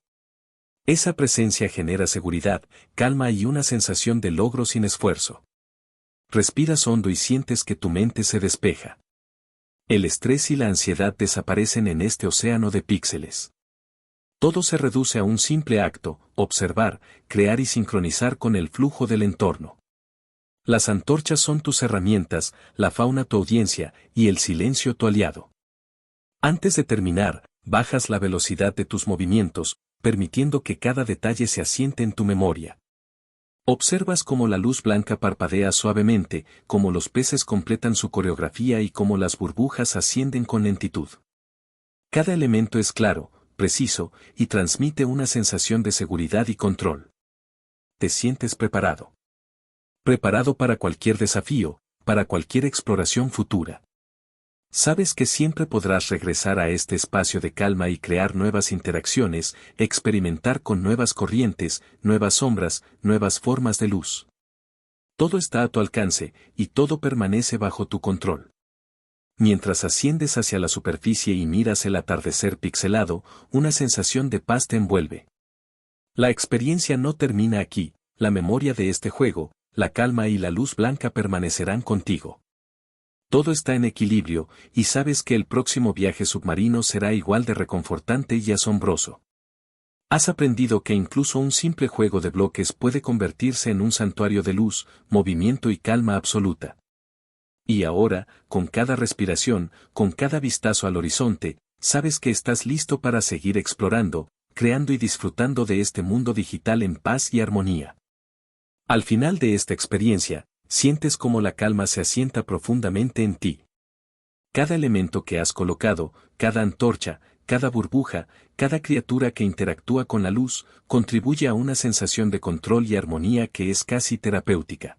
Esa presencia genera seguridad, calma y una sensación de logro sin esfuerzo. Respiras hondo y sientes que tu mente se despeja. El estrés y la ansiedad desaparecen en este océano de píxeles. Todo se reduce a un simple acto, observar, crear y sincronizar con el flujo del entorno. Las antorchas son tus herramientas, la fauna tu audiencia, y el silencio tu aliado. Antes de terminar, bajas la velocidad de tus movimientos, permitiendo que cada detalle se asiente en tu memoria. Observas cómo la luz blanca parpadea suavemente, cómo los peces completan su coreografía y cómo las burbujas ascienden con lentitud. Cada elemento es claro, preciso, y transmite una sensación de seguridad y control. Te sientes preparado. Preparado para cualquier desafío, para cualquier exploración futura. Sabes que siempre podrás regresar a este espacio de calma y crear nuevas interacciones, experimentar con nuevas corrientes, nuevas sombras, nuevas formas de luz. Todo está a tu alcance, y todo permanece bajo tu control. Mientras asciendes hacia la superficie y miras el atardecer pixelado, una sensación de paz te envuelve. La experiencia no termina aquí, la memoria de este juego, la calma y la luz blanca permanecerán contigo. Todo está en equilibrio, y sabes que el próximo viaje submarino será igual de reconfortante y asombroso. Has aprendido que incluso un simple juego de bloques puede convertirse en un santuario de luz, movimiento y calma absoluta. Y ahora, con cada respiración, con cada vistazo al horizonte, sabes que estás listo para seguir explorando, creando y disfrutando de este mundo digital en paz y armonía. Al final de esta experiencia, sientes cómo la calma se asienta profundamente en ti. Cada elemento que has colocado, cada antorcha, cada burbuja, cada criatura que interactúa con la luz, contribuye a una sensación de control y armonía que es casi terapéutica.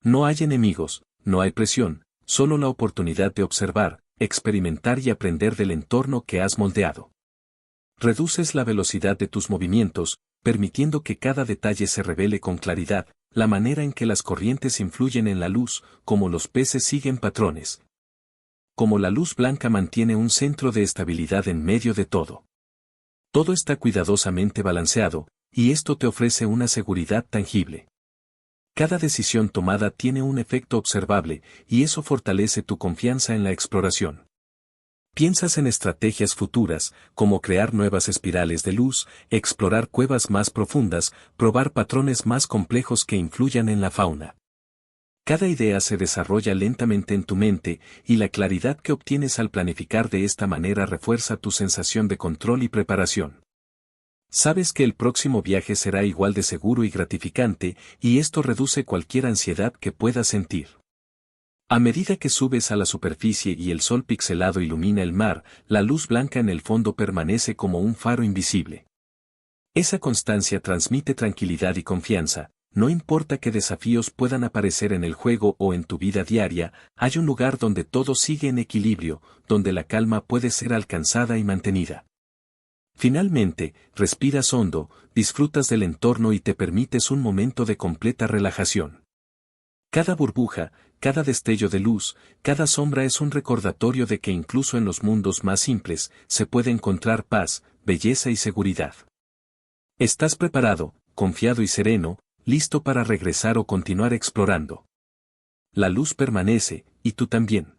No hay enemigos, no hay presión, solo la oportunidad de observar, experimentar y aprender del entorno que has moldeado. Reduces la velocidad de tus movimientos, permitiendo que cada detalle se revele con claridad, la manera en que las corrientes influyen en la luz, como los peces siguen patrones. Como la luz blanca mantiene un centro de estabilidad en medio de todo. Todo está cuidadosamente balanceado, y esto te ofrece una seguridad tangible. Cada decisión tomada tiene un efecto observable, y eso fortalece tu confianza en la exploración. Piensas en estrategias futuras, como crear nuevas espirales de luz, explorar cuevas más profundas, probar patrones más complejos que influyan en la fauna. Cada idea se desarrolla lentamente en tu mente, y la claridad que obtienes al planificar de esta manera refuerza tu sensación de control y preparación. Sabes que el próximo viaje será igual de seguro y gratificante, y esto reduce cualquier ansiedad que puedas sentir. A medida que subes a la superficie y el sol pixelado ilumina el mar, la luz blanca en el fondo permanece como un faro invisible. Esa constancia transmite tranquilidad y confianza. No importa qué desafíos puedan aparecer en el juego o en tu vida diaria, hay un lugar donde todo sigue en equilibrio, donde la calma puede ser alcanzada y mantenida. Finalmente, respiras hondo, disfrutas del entorno y te permites un momento de completa relajación. Cada burbuja, cada destello de luz, cada sombra es un recordatorio de que incluso en los mundos más simples, se puede encontrar paz, belleza y seguridad. Estás preparado, confiado y sereno, listo para regresar o continuar explorando. La luz permanece, y tú también.